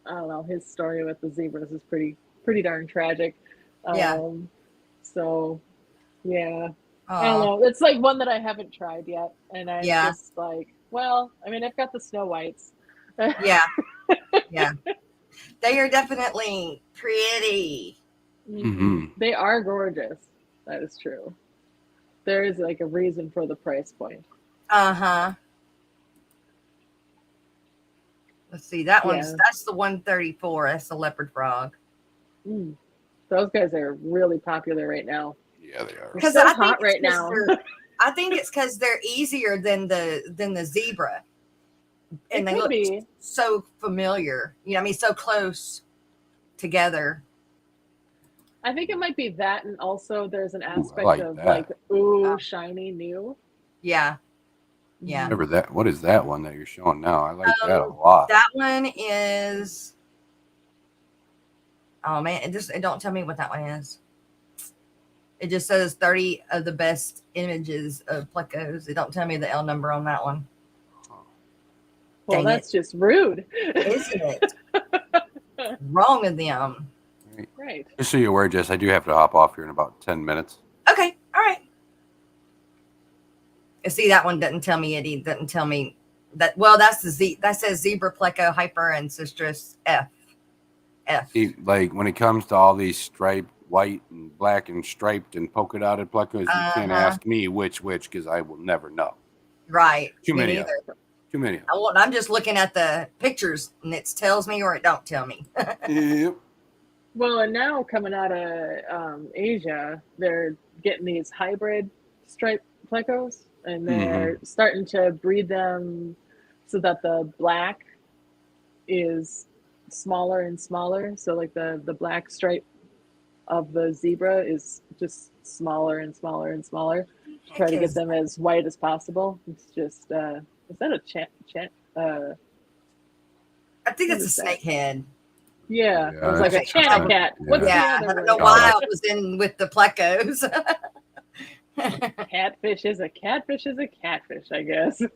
don't know, his story with the zebras is pretty darn tragic. Yeah. So yeah, I don't know. It's like one that I haven't tried yet, and I'm Yeah. just like, well, I mean, I've got the Snow Whites. Yeah. Yeah. They are definitely pretty. Mhm. They are gorgeous. That is true. There is like a reason for the price point. Uh-huh. Let's see. That's the 134. That's the leopard frog. Mm. Those guys are really popular right now. Yeah, they are. Because so I hot think right now. I think it's because they're easier than the zebra, and It they could look be. so familiar. You know, I mean, so close together. I think it might be that, and also there's an aspect like of that. like, ooh, shiny new. Yeah. Yeah. Whatever that. What is that one that you're showing now? I like that a lot. That one is. Oh man, it don't tell me what that one is. It just says 30 of the best images of plecos. It don't tell me the L number on that one. Well, Dang that's just rude. Isn't it? Wrong with them. Right. Just so you're aware, Jess, I do have to hop off here in about 10 minutes. Okay, all right. See, that one doesn't tell me it. It doesn't tell me that. Well, that's that says zebra pleco hyper ancestris F. See, like when it comes to all these striped, white and black and striped and polka dotted plecos, you can't ask me which, because I will never know. Right. Too Me many neither. of them. Too many of I'm just looking at the pictures, and it tells me or it don't tell me. them. Yep. Well, and now coming out of Asia, they're getting these hybrid striped plecos, and they're starting to breed them so that the black is smaller and smaller. So like the black stripe of the zebra is just smaller and smaller and smaller. Try to get them as white as possible. It's just is that a I think it's a snake head. Yeah, Yeah, it's like a that's- chana cat. yeah. What's Yeah, the I other don't know word? why I was in with the plecos. Catfish is a catfish is a catfish, I guess. And,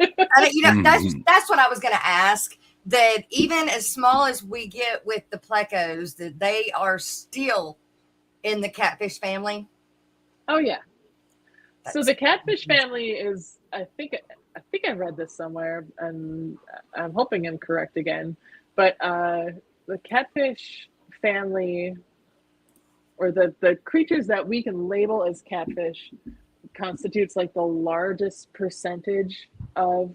you know, that's what I was going to ask. That even as small as we get with the plecos, that they are still in the catfish family. Oh yeah. So the catfish family is, I think I read this somewhere, and I'm hoping I'm correct again, but the catfish family, or the creatures that we can label as catfish, constitutes like the largest percentage of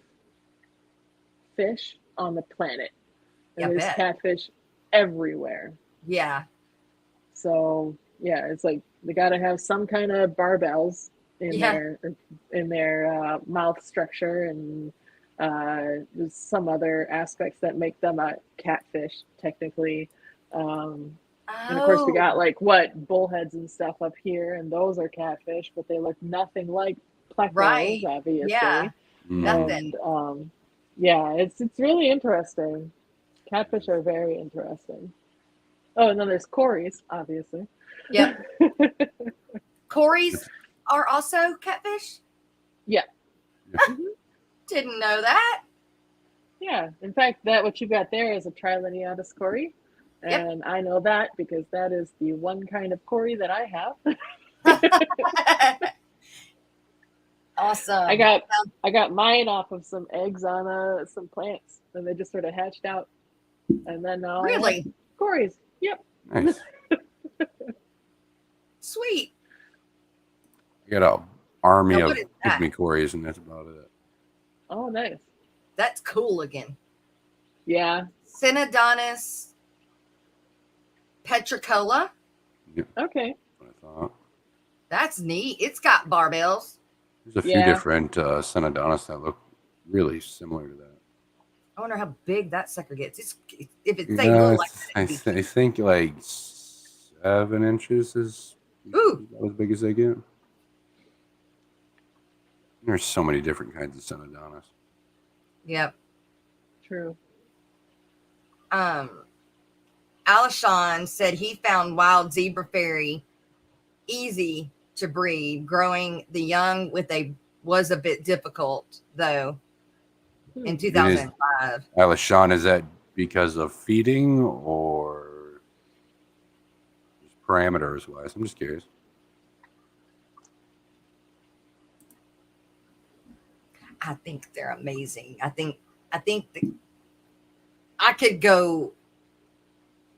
fish on the planet. And Yeah, there's bet. catfish everywhere. Yeah. So yeah, it's like they got to have some kind of barbels in their mouth structure, and there's some other aspects that make them a catfish technically. And of course we got like bullheads and stuff up here, and those are catfish, but they look nothing like plecos, obviously. Yeah. Nothing. And yeah, it's really interesting. Catfish are very interesting. Oh, and then there's Corys, obviously. Yep. Corys are also catfish? Yeah. Didn't know that. Yeah. In fact, that what you got there is a Trileniatus cory. And I know that because that is the one kind of cory that I have. Awesome. I got mine off of some eggs on some plants, and they just sort of hatched out. And then now I have cories. Yep. Nice. Sweet. I got an army of pygmy cories, and that's about it. Oh, nice. That's cool looking. Yeah. Synodontis petricola. Yep. Okay. That's what I thought. That's neat. It's got barbels. There's a few different Synodontis that look really similar to that. I wonder how big that sucker gets. If it's look like that. I think like 7 inches is as big as they get. There's so many different kinds of Synodontis. Yep. True. Alishon said he found wild zebra fairy easy to breed. Growing the young was a bit difficult though. In 2005. Alishon, is that because of feeding or just parameters wise? I'm just curious. I think they're amazing. I think I could go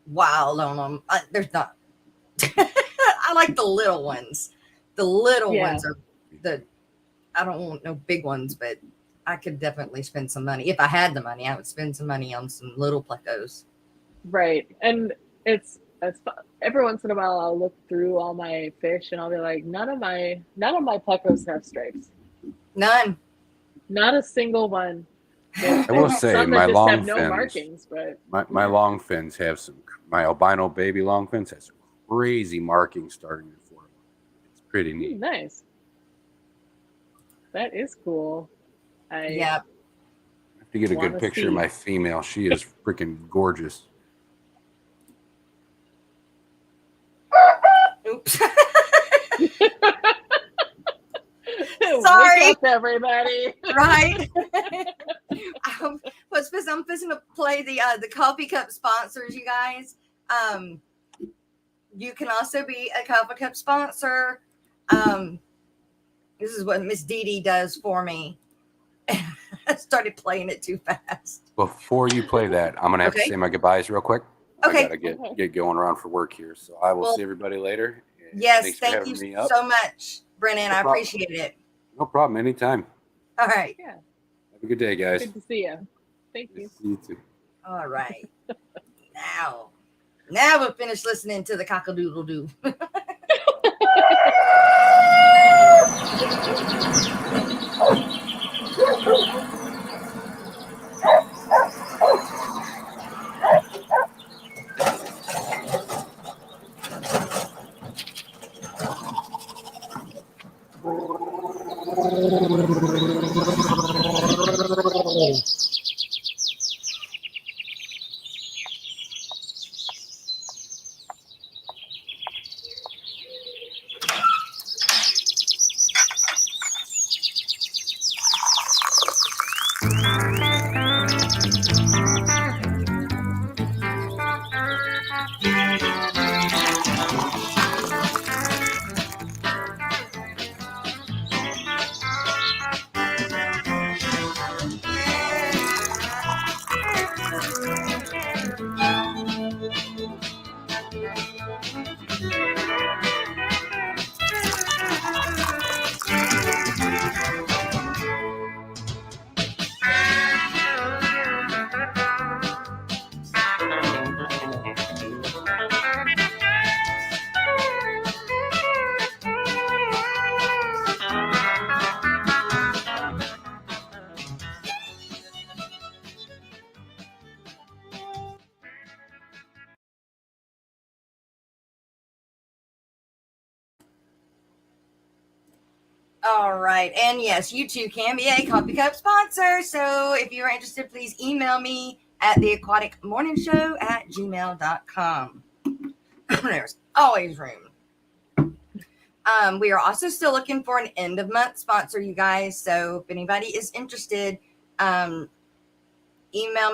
wild on them. There's not. I like the little ones. The little ones are I don't want no big ones, but I could definitely spend some money. If I had the money, I would spend some money on some little plecos. Right. And it's every once in a while I'll look through all my fish and I'll be like, none of my plecos have stripes. None. Not a single one. I will say my long fins, no markings, but my long fins have my albino baby long fins has some crazy markings starting to form. It's pretty neat. Nice. That is cool. I have to get a good picture of my female. She is freaking gorgeous. Oops. Sorry, wake up, everybody. Right. I'm fixing to play the coffee cup sponsors, you guys. You can also be a coffee cup sponsor. This is what Miss Dee Dee does for me. I started playing it too fast. Before you play that, I'm gonna have to say my goodbyes real quick. Okay. I gotta get going around for work here, so I will see everybody later. Yes, thank you so much, Brennan. I appreciate it. No problem. Anytime. All right. Yeah. Have a good day, guys. Good to see you. Thank you. You too. All right. Now we'll finish listening to the cock-a-doodle-doo. All right. And yes, you too can be a coffee cup sponsor. So if you're interested, please email me at theaquaticmorningshow@gmail.com. There's always room. We are also still looking for an end of month sponsor, you guys. So if anybody is interested, email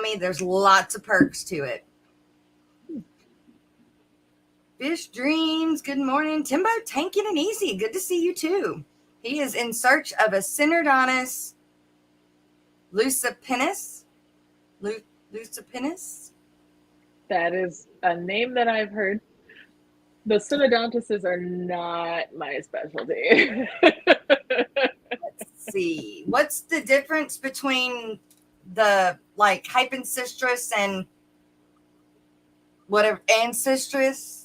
me. There's lots of perks to it. Fish Dreams, good morning. Timbo, tanking and easy. Good to see you too. He is in search of a Synodontis lucipennis. Lucipennis? That is a name that I've heard. The Synodontises are not my specialty. Let's see. What's the difference between the like Hypancistrus and whatever Ancistrus?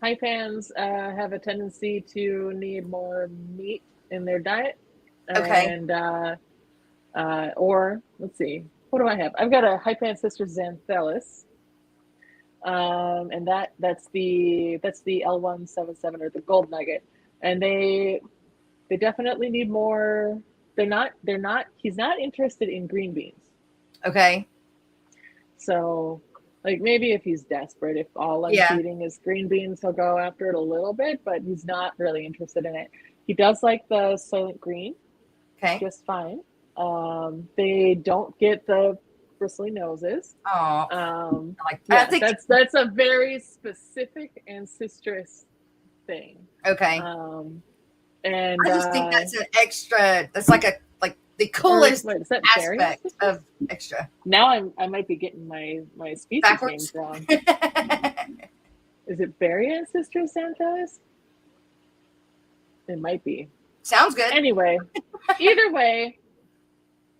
Hypans have a tendency to need more meat in their diet. Okay. And or let's see, what do I have? I've got a Hypancistrus xanthellus. And that's the L177 or the gold nugget. And they definitely need more. He's not interested in green beans. Okay. So like maybe if he's desperate, if all I'm feeding is green beans, he'll go after it a little bit, but he's not really interested in it. He does like the Soylent Green. Okay. Just fine. They don't get the bristly noses. Oh, yeah, that's a very specific ancistrus thing. Okay. And I just think that's an extra. That's like the coolest aspect of extra. Now I might be getting my species names wrong. Is it Berry Ancistrus xanthellus? It might be. Sounds good. Anyway, either way,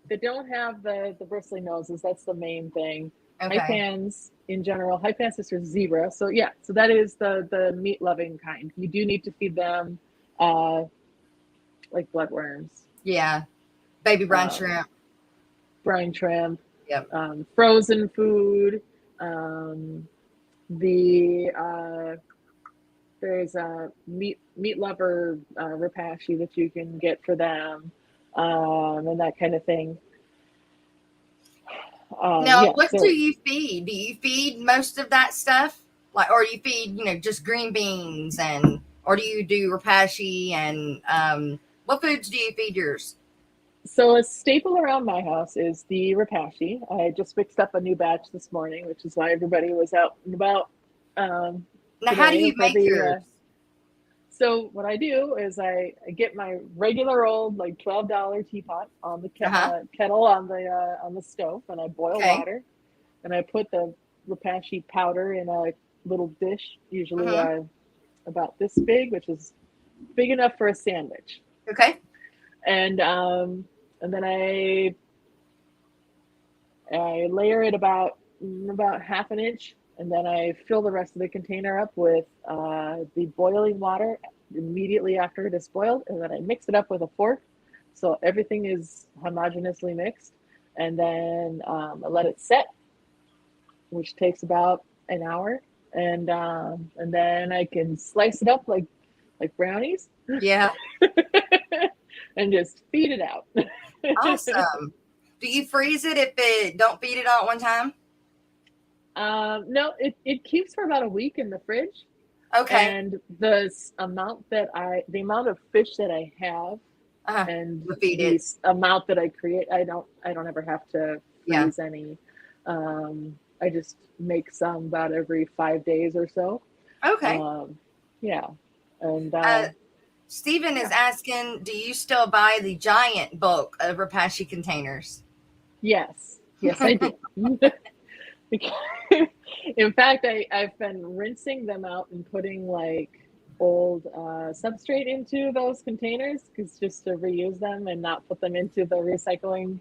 they don't have the bristly noses. That's the main thing. Okay. Hypans in general, Hypancistrus zebra. So yeah, so that is the meat loving kind. You do need to feed them like bloodworms. Yeah. Baby brine shrimp. Brine shrimp. Yep. Frozen food. There's a meat lover rapashi that you can get for them, and that kind of thing. Now, what do you feed? Do you feed most of that stuff, or you feed just green beans, or do you do rapashi and what foods do you feed yours? So a staple around my house is the rapashi. I just mixed up a new batch this morning, which is why everybody was out and about. Now, how do you make yours? So what I do is I get my regular old like $12 teapot on the kettle on the stove, and I boil water, and I put the rapashi powder in a little dish, usually about this big, which is big enough for a sandwich. Okay. And then I layer it about half an inch, and then I fill the rest of the container up with the boiling water immediately after it is boiled, and then I mix it up with a fork so everything is homogeneously mixed, and then I let it set, which takes about an hour, and then I can slice it up like brownies. Yeah. And just feed it out. Awesome. Do you freeze it if it don't feed it all at one time? No, it keeps for about a week in the fridge. Okay. And the amount of fish that I have and the amount that I create, I don't ever have to freeze any. I just make some about every 5 days or so. Okay. Yeah. And Stephen is asking, do you still buy the giant bulk of rapashi containers? Yes, I do. In fact, I've been rinsing them out and putting like old substrate into those containers, because just to reuse them and not put them into the recycling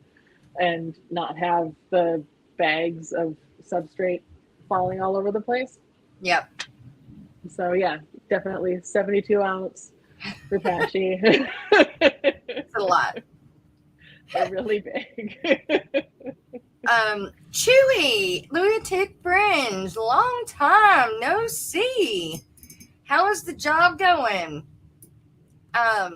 and not have the bags of substrate falling all over the place. Yep. So yeah, definitely 72 ounce rapashi. It's a lot. They're really big. Chewy, Lunatic Fringe, long time no see. How is the job going? I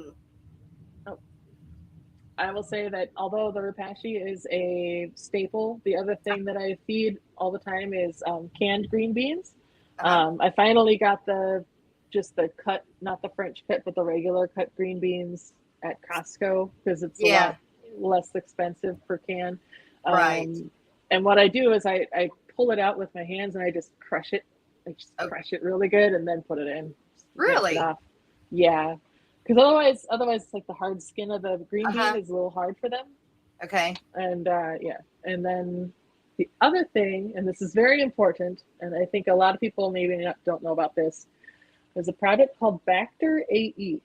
will say that although the Repashy is a staple, the other thing that I feed all the time is canned green beans. I finally got just the cut, not the French cut, but the regular cut green beans at Costco because it's a lot less expensive per can. Right. And what I do is I pull it out with my hands and I just crush it. I just crush it really good and then put it in. Really? It off. Yeah. Because otherwise, it's like the hard skin of the green bean is a little hard for them. Okay. And and then the other thing, and this is very important, and I think a lot of people maybe don't know about this, there's a product called Bacter AE.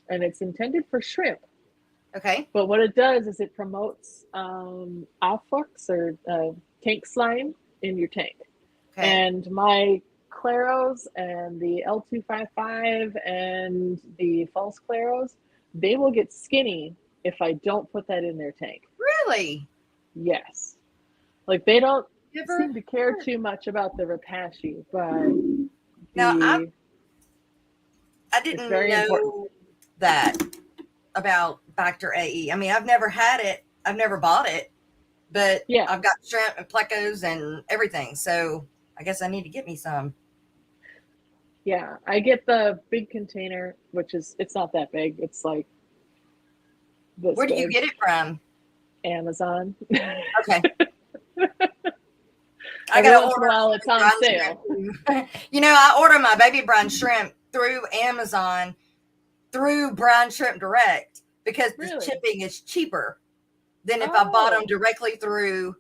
And it's intended for shrimp. Okay. But what it does is it promotes afflux or tank slime in your tank. Okay. And my Claros and the L255 and the false Claros, they will get skinny if I don't put that in their tank. Really? Yes. Like they don't seem to care too much about the Repashy, but now I didn't know that about Bacter AE. I mean, I've never had it. I've never bought it, but I've got shrimp and plecos and everything. So I guess I need to get me some. Yeah, I get the big container, which it's not that big. It's like this. Where do you get it from? Amazon. Okay. I got once in a while it's on sale. You know, I order my baby brine shrimp through Amazon, through Brine Shrimp Direct, because the shipping is cheaper than if I bought them directly through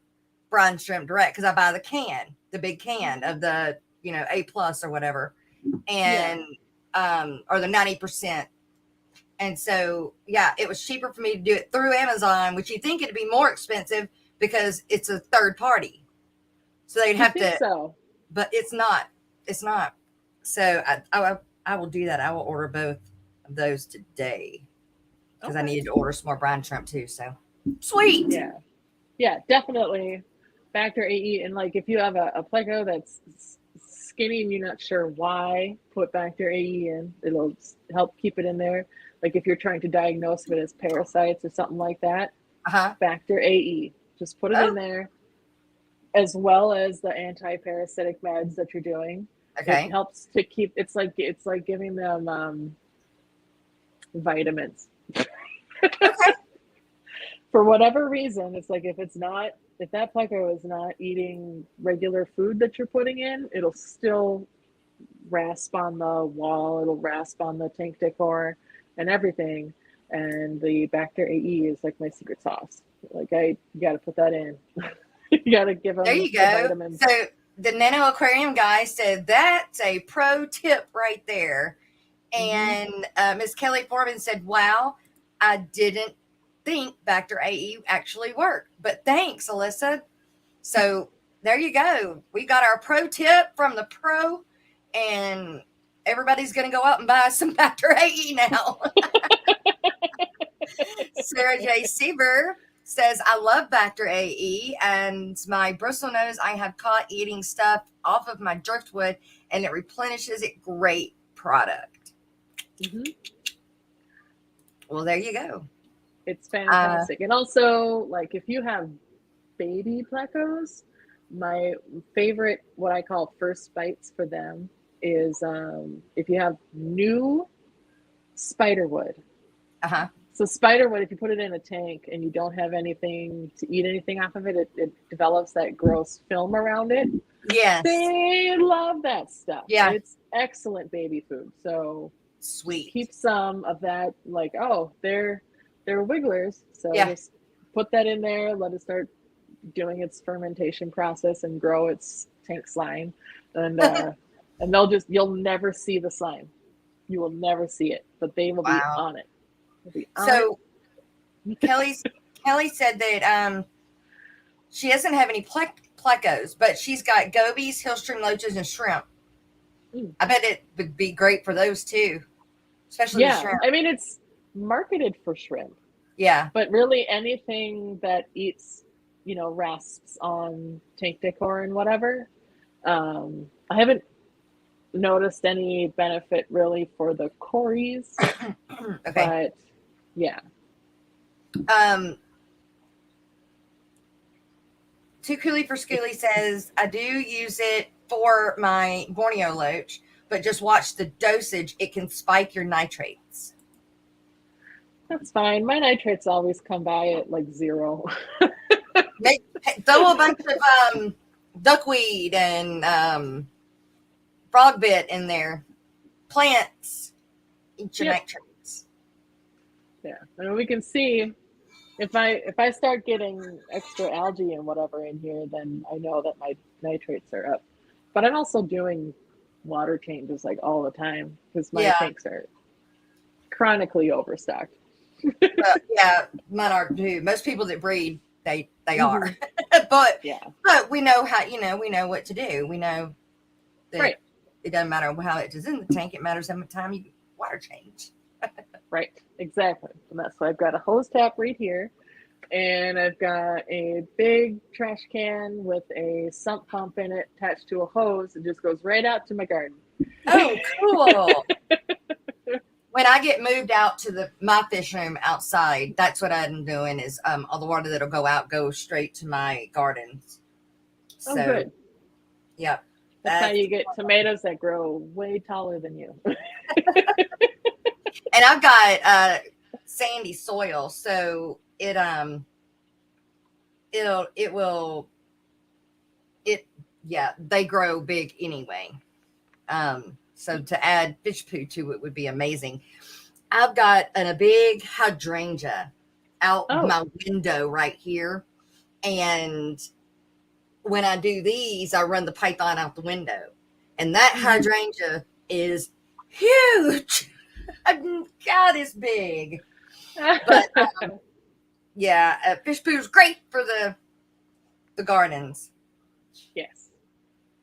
Brine Shrimp Direct, because I buy the big can of the, A+ or whatever. And or the 90%. And so it was cheaper for me to do it through Amazon, which you think it'd be more expensive because it's a third party. So they'd have to but it's not. So I will do that. I will order both of those today because I needed to order some more brine shrimp too. So sweet. Yeah, definitely Bacter AE. And like if you have a Pleco that's skinny and you're not sure why, put Bacter AE in. It'll help keep it in there. Like if you're trying to diagnose if it as parasites or something like that, Bacter AE. Just put it in there, as well as the anti-parasitic meds that you're doing. Okay. It helps to keep. It's like giving them vitamins. Okay. For whatever reason, it's like if that Pleco is not eating regular food that you're putting in, it'll still rasp on the wall, it'll rasp on the tank decor and everything. And the Bacter AE is like my secret sauce. Like you got to put that in. You got to give them the vitamins. So the Nano Aquarium guy said that's a pro tip right there. And Miss Kelly Foreman said, wow, I didn't think Bacter AE actually worked, but thanks, Alyssa. So there you go. We got our pro tip from the pro, and everybody's going to go out and buy some Bacter AE now. Sarah J. Sieber says, I love Bacter AE, and my bristle nose I have caught eating stuff off of my driftwood, and it replenishes it. Great product. Well, there you go. It's fantastic. And also, like, if you have baby plecos, my favorite, what I call first bites for them is if you have new spiderwood. So spiderwood, if you put it in a tank and you don't have anything to eat anything off of it, it develops that gross film around it. Yes. They love that stuff. Yeah. It's excellent baby food. So sweet. Keep some of that, like, they're wigglers. So just put that in there, let it start doing its fermentation process and grow its tank slime. And and you'll never see the slime. You will never see it, but they will be on it. So Kelly said that she doesn't have any plecos, but she's got gobies, hillstream loaches, and shrimp. I bet it would be great for those too, especially the shrimp. I mean, it's marketed for shrimp. Yeah, but really anything that eats, rasps on tank decor and whatever. I haven't noticed any benefit really for the cories. Okay. But yeah. Too Cooley for Schooly says, I do use it for my Borneo loach, but just watch the dosage. It can spike your nitrates. That's fine. My nitrates always come by at like 0. Throw a bunch of duckweed and frog bit in there. Plants eat your nitrates. Yeah, and we can see if I start getting extra algae and whatever in here, then I know that my nitrates are up. But I'm also doing water changes like all the time because my tanks are chronically overstocked. Well, yeah, mine are too. Most people that breed, they are. But we know how, we know what to do. We know that it doesn't matter how it is in the tank. It matters how much time you water change. Right, exactly. And that's why I've got a hose tap right here. And I've got a big trash can with a sump pump in it attached to a hose. It just goes right out to my garden. Oh, cool. When I get moved out to my fish room outside, that's what I'm doing is all the water that'll go out goes straight to my gardens. So, good. Yep. That's how you get tomatoes that grow way taller than you. And I've got sandy soil, so they grow big anyway. So to add fish poo to it would be amazing. I've got a big hydrangea out my window right here. And when I do these, I run the python out the window. And that hydrangea is huge. God, it's big. But fish poo is great for the gardens. Yes.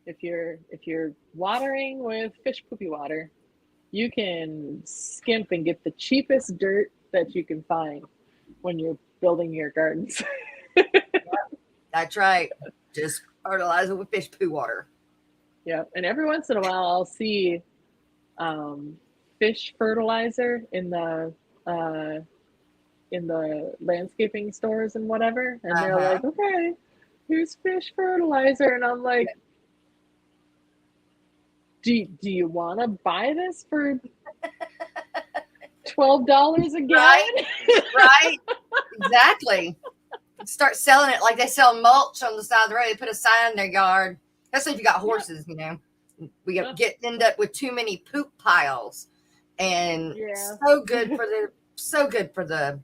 If you're watering with fish poopy water, you can skimp and get the cheapest dirt that you can find when you're building your gardens. That's right. Just fertilize it with fish poo water. Yeah, and every once in a while I'll see fish fertilizer in the landscaping stores and whatever, and they're like, okay, here's fish fertilizer, and I'm like, do you want to buy this for $12 a gallon? Right. Exactly. Start selling it like they sell mulch on the side of the road. They put a sign in their yard. Especially if you got horses, we end up with too many poop piles, and so good for the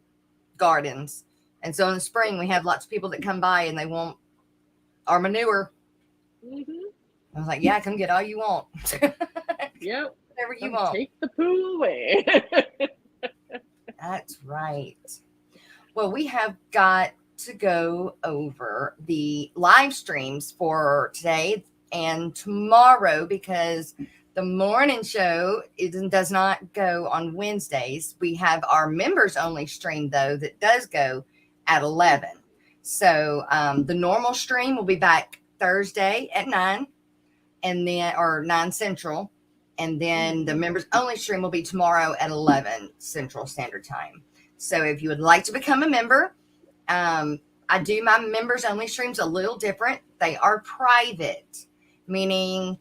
gardens. And so in the spring we have lots of people that come by and they want our manure. I was like, yeah, come get all you want. Yep. Whatever you want. Take the poo away. That's right. Well, we have got to go over the live streams for today and tomorrow because the morning show does not go on Wednesdays. We have our members only stream though that does go at 11. So the normal stream will be back Thursday at 9 and then or 9 Central. And then the members only stream will be tomorrow at 11 Central Standard Time. So if you would like to become a member, I do my members only streams a little different. They are private, meaning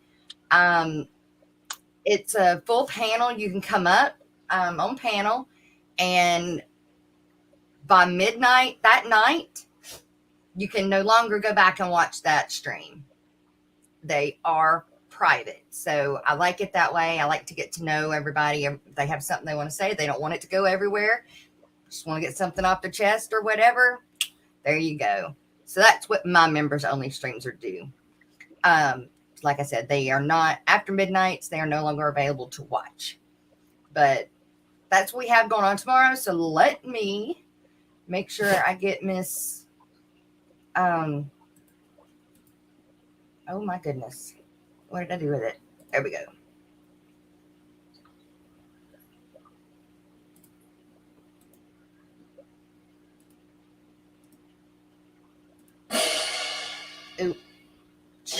it's a full panel. You can come up on panel, and by midnight that night, you can no longer go back and watch that stream. They are private. So I like it that way. I like to get to know everybody. If they have something they want to say, they don't want it to go everywhere, just want to get something off their chest or whatever, there you go. So that's what my members only streams are due. Like I said, they are not after midnights. They are no longer available to watch, but that's what we have going on tomorrow. So let me make sure I get Miss, oh my goodness. What did I do with it? There we go. Ooh,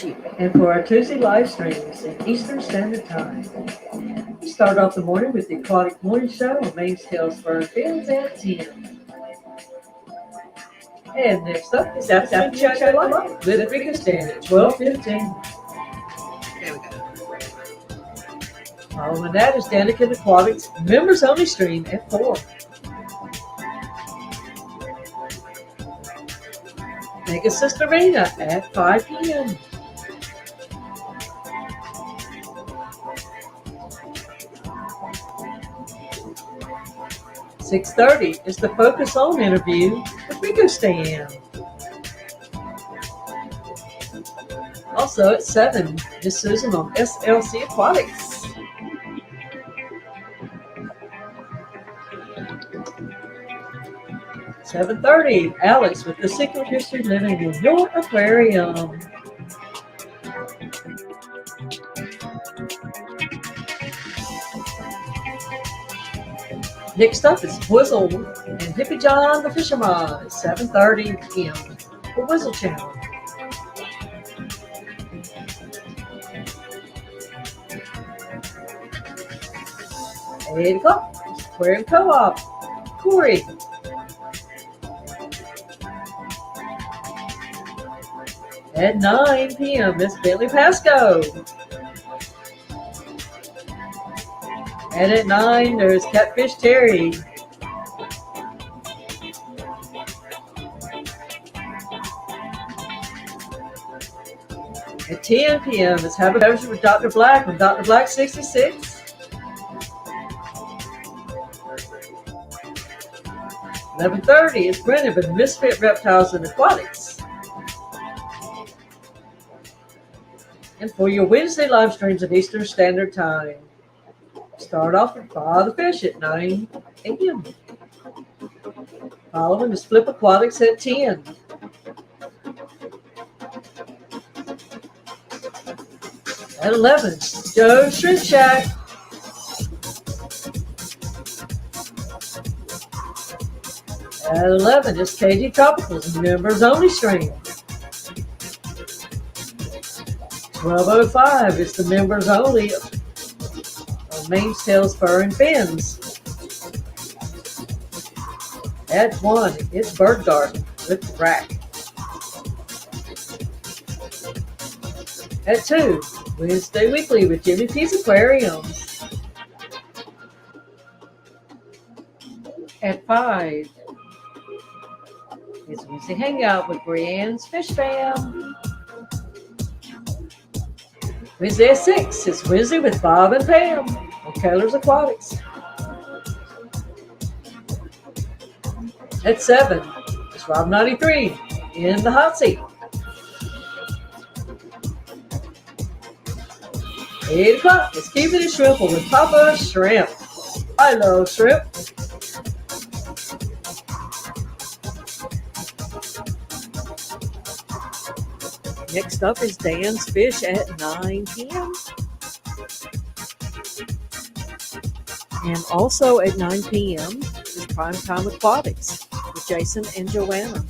fishy. And for our Tuesday live streams in Eastern Standard Time, we start off the morning with the Aquatic Morning Show on Maine's Tales for Fields at 10. And next up is Afternoon Chat Live with Rico Stand at 12:15. There we go. Following that is Danica Aquatic's members only stream at 4. Mega Sister Arena at 5 p.m. (6:30) is the Focus On interview with Rico Stan. Also at 7 is Susan on SLC Aquatics. (7:30) Alex with the Secret History Living in Your Aquarium. Next up is Whizzle and Hippie John the Fisherman at 7:30 p.m. for Whizzle Channel. At 8 o'clock is Aquarium Co-op, Corey. At 9 p.m. Miss Bentley Pasco. And at 9, there's Catfish Terry. At 10 p.m. is Have a Beverage with Dr. Black on Dr. Black 66. 11:30 is Brennan with Misfit Reptiles and Aquatics. And for your Wednesday live streams at Eastern Standard Time, start off with Follow the Fish at 9 a.m. Following is Flip Aquatics at 10. At 11, Joe's Shrimp Shack. At 11 is KG Tropicals members only stream. 12:05 is the members only of Maine's Tails, Fur, and Fins. At 1, it's Bird Garden with Rack. At 2, Wednesday Weekly with Jimmy P's Aquarium. At 5, it's Wednesday Hangout with Brianne's Fish Fam. Wednesday at 6, it's Wednesday with Bob and Pam on Keller's Aquatics. At 7, it's Rob 93 in the hot seat. 8 o'clock, it's Keeping It Shrimple with Papa Shrimp. I love shrimp. Next up is Dan's Fish at 9 p.m. And also at 9 p.m. is Primetime Aquatics with Jason and Joanna.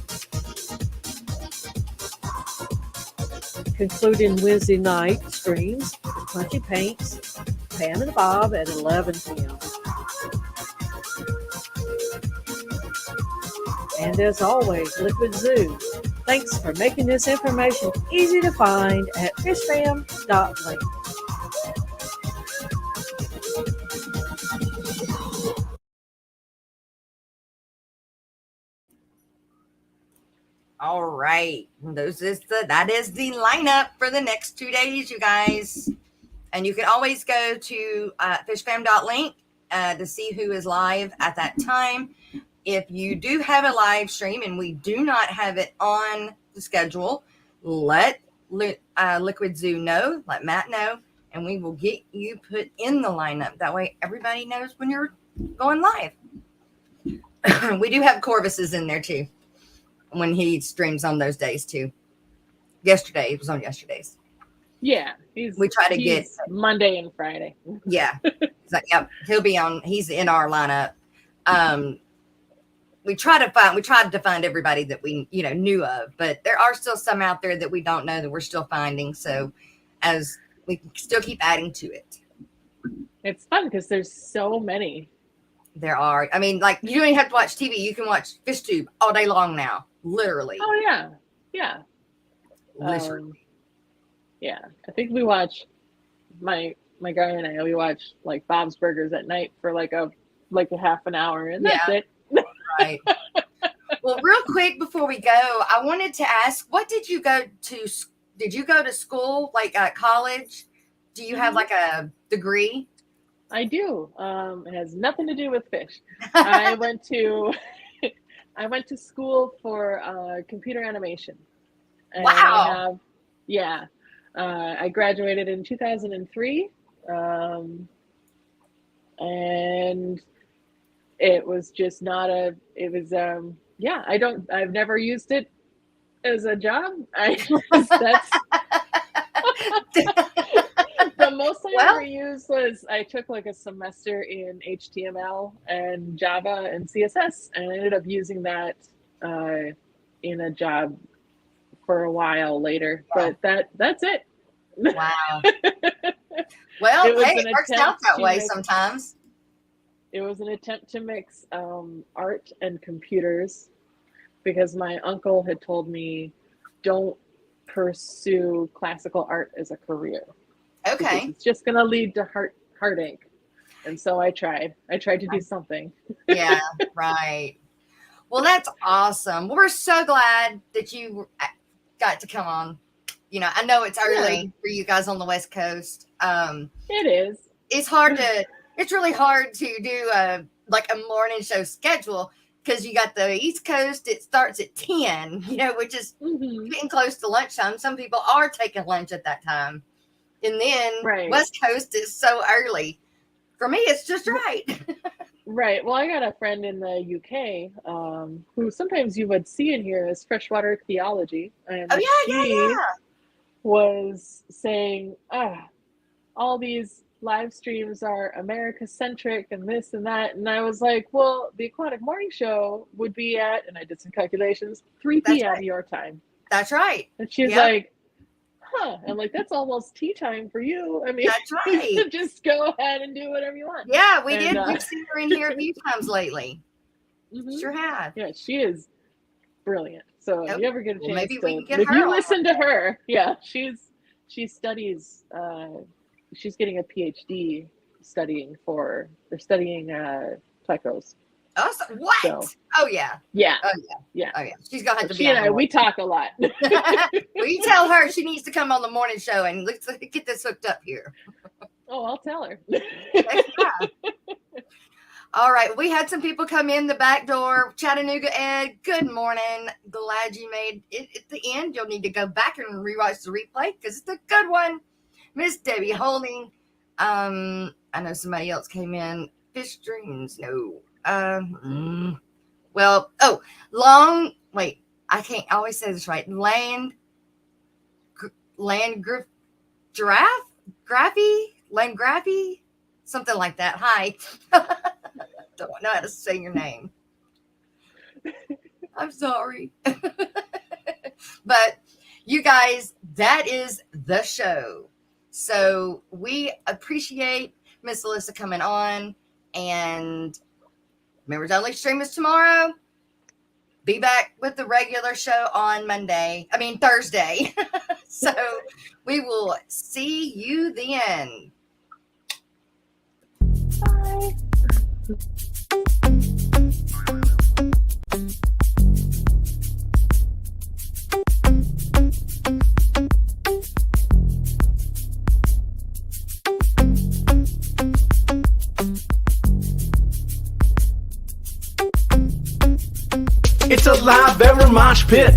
Concluding Wednesday night streams with Punchy Paints, Pam and Bob at 11 p.m. And as always, Liquid Zoo. Thanks for making this information easy to find at fishfam.link. All right. That is the lineup for the next 2 days, you guys. And you can always go to fishfam.link to see who is live at that time. If you do have a live stream and we do not have it on the schedule, let Liquid Zoo know, let Matt know, and we will get you put in the lineup. That way everybody knows when you're going live. We do have Corvus's in there too, when he streams on those days too. Yesterday, it was on yesterday's. Yeah. We try to get Monday and Friday. Yeah. So, yep. He'll be on, he's in our lineup. we tried to find everybody that we, knew of, but there are still some out there that we don't know that we're still finding. So as we still keep adding to it. It's fun because there's so many. There are. I mean, like, you don't even have to watch TV. You can watch FishTube all day long now. Literally. Oh yeah. Yeah. Literally. Yeah. I think we watch my guy and I, we watch like Bob's Burgers at night for like a half an hour, and that's it. Right. Well, real quick before we go, I wanted to ask, what did you go to? Did you go to school, like college? Do you have like a degree? I do. It has nothing to do with fish. I went to school for computer animation. And wow. I graduated in 2003. And it was just I've never used it as a job. The most I ever used was I took like a semester in HTML and Java and CSS, and I ended up using that in a job for a while later. Wow. But that's it. Wow. Well, it works out that way sometimes. It was an attempt to mix art and computers, because my uncle had told me, don't pursue classical art as a career. Okay. It's just going to lead to heartache. And so I tried to do something. Yeah, right. Well, that's awesome. Well, we're so glad that you got to come on. I know it's early for you guys on the West Coast. It is. It's really hard to do a morning show schedule, because you got the East Coast, it starts at 10, which is getting close to lunchtime. Some people are taking lunch at that time. And then West Coast is so early. For me, it's just right. Right. Well, I got a friend in the UK who sometimes you would see in here as Freshwater Theology. And she was saying, all these live streams are America-centric and this and that. And I was like, well, the Aquatic Morning Show would be at, and I did some calculations, 3 p.m. your time. That's right. And she's like, I'm like, that's almost tea time for you. I mean, that's right. Just go ahead and do whatever you want. Yeah, we did. We've seen her in here a few times lately. Sure have. Yeah, she is brilliant. So if you ever get a chance, maybe we can get if her you listen to her, she studies. She's getting a PhD studying Plecos. Awesome. What? So, oh yeah. Yeah. Oh yeah. Oh yeah. She's gonna have to be. She and I, we talk a lot. Well, you tell her she needs to come on the morning show and let's get this hooked up here. Oh, I'll tell her. All right. We had some people come in the back door. Chattanooga Ed, good morning. Glad you made it at the end. You'll need to go back and rewatch the replay because it's a good one. Miss Debbie Holding. I know somebody else came in. Fish Dreams. No. I can't always say this right. Land Graphy, something like that. Hi. Don't know how to say your name. I'm sorry. But you guys, that is the show. So we appreciate Miss Alyssa coming on, and Members Only stream is tomorrow. Be back with the regular show on Thursday. So we will see you then. Bye. It's a live ever mosh pit.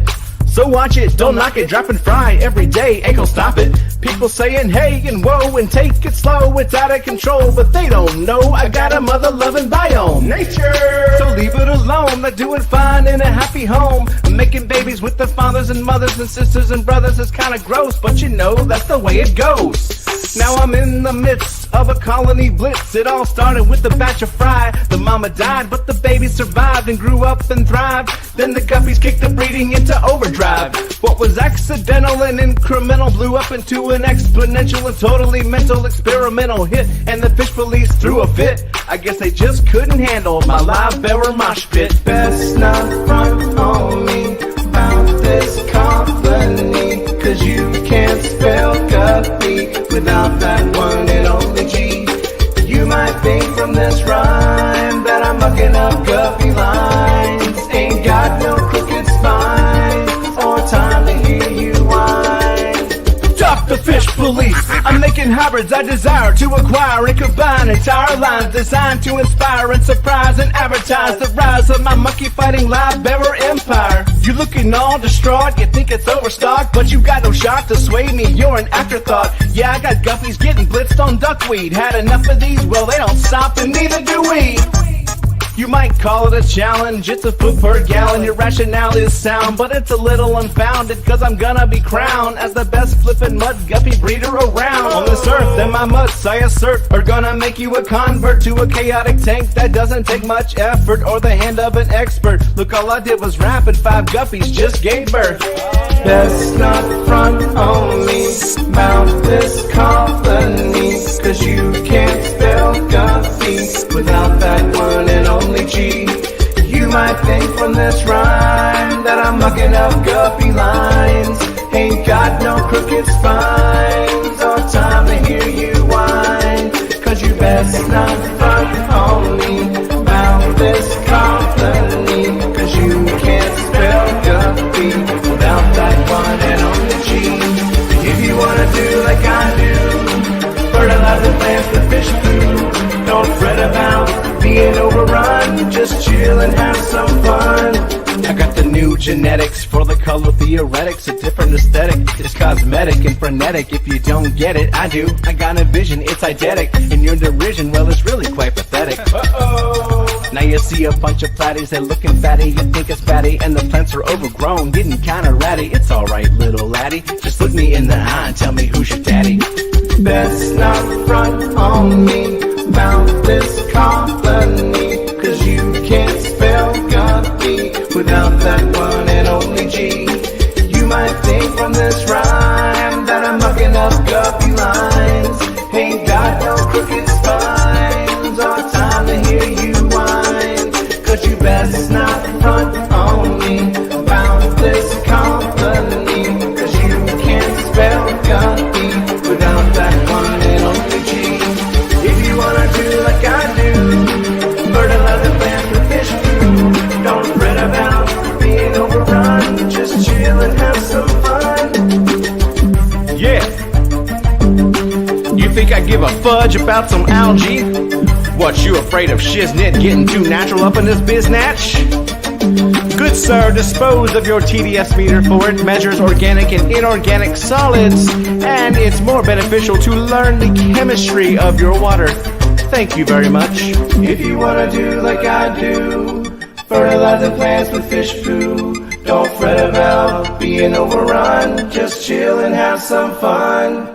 So watch it, don't knock it, drop and fry every day, ain't gon' stop it. People saying hey and whoa and take it slow, it's out of control, but they don't know I got a mother-loving biome. Nature! So leave it alone, they're doing fine in a happy home. Making babies with their fathers and mothers and sisters and brothers is kinda gross, but you know that's the way it goes. Now I'm in the midst of a colony blitz. It all started with a batch of fry. The mama died, but the baby survived and grew up and thrived. Then the guppies kicked the breeding into overdrive. What was accidental and incremental blew up into an exponential and totally mental experimental hit. And the fish police threw a fit. I guess they just couldn't handle my live bearer mosh pit. Best not front on me about this colony, 'cause you can't spell guppy without that one and only G. You might think from this rhyme that I'm mucking up guppy lines. Ain't got no crooked spine or time to hear you whine. Stop the fish police! I'm making hybrids I desire to acquire and combine entire lines designed to inspire and surprise and advertise the rise of my monkey fighting live bearer empire. You looking all distraught, you think it's overstocked, but you got no shot to sway me, you're an afterthought. Yeah, I got guppies getting blitzed on duckweed. Had enough of these, well they don't stop and neither do we. You might call it a challenge, it's a foot per gallon. Your rationale is sound, but it's a little unfounded, 'cause I'm gonna be crowned as the best flippin' mud guppy breeder around. On this earth, then my mutts, I assert, are gonna make you a convert to a chaotic tank that doesn't take much effort or the hand of an expert. Look, all I did was rap and 5 guppies just gave birth. Best not front on me about this colony, 'cause you can't spell guppy without that one and only G. You might think from this rhyme that I'm mucking up guppy lines. Ain't got no crooked spines or time to hear you whine, 'cause you best not front on me about this colony, 'cause you can't spell guppy without that one and only G. If you wanna do like I do, fertilize the plants with fish food, don't fret about being overrun, just chill and have some fun. I got the new genetics for the color theoretics, a different aesthetic. It's cosmetic and frenetic. If you don't get it, I do. I got a vision, it's eidetic. And your derision, well, it's really quite pathetic. Uh-oh. Now you see a bunch of platies, they're looking fatty. You think it's fatty, and the plants are overgrown, getting kinda ratty. It's alright, little laddie, just look me in the eye and tell me who's your daddy. Best not front on me about this colony, 'cause you can't spell guppy without that one and only G. You might think from this rhyme that I'm mucking up guppy lines. Ain't got no crooked spines or time to hear you whine, 'cause you best not front on me about this colony, 'cause you can't spell guppy without that one and only G. If you wanna do like I do, fertilize the plants with fish food, don't fret about being overrun, just chill and have some fun. Yeah. You think I give a fudge about some algae? What, you afraid of shiznit getting too natural up in this biznatch? Good sir, dispose of your TDS meter, for it measures organic and inorganic solids, and it's more beneficial to learn the chemistry of your water. Thank you very much. If you wanna do like I do, fertilize the plants with fish food, don't fret about being overrun, just chill and have some fun.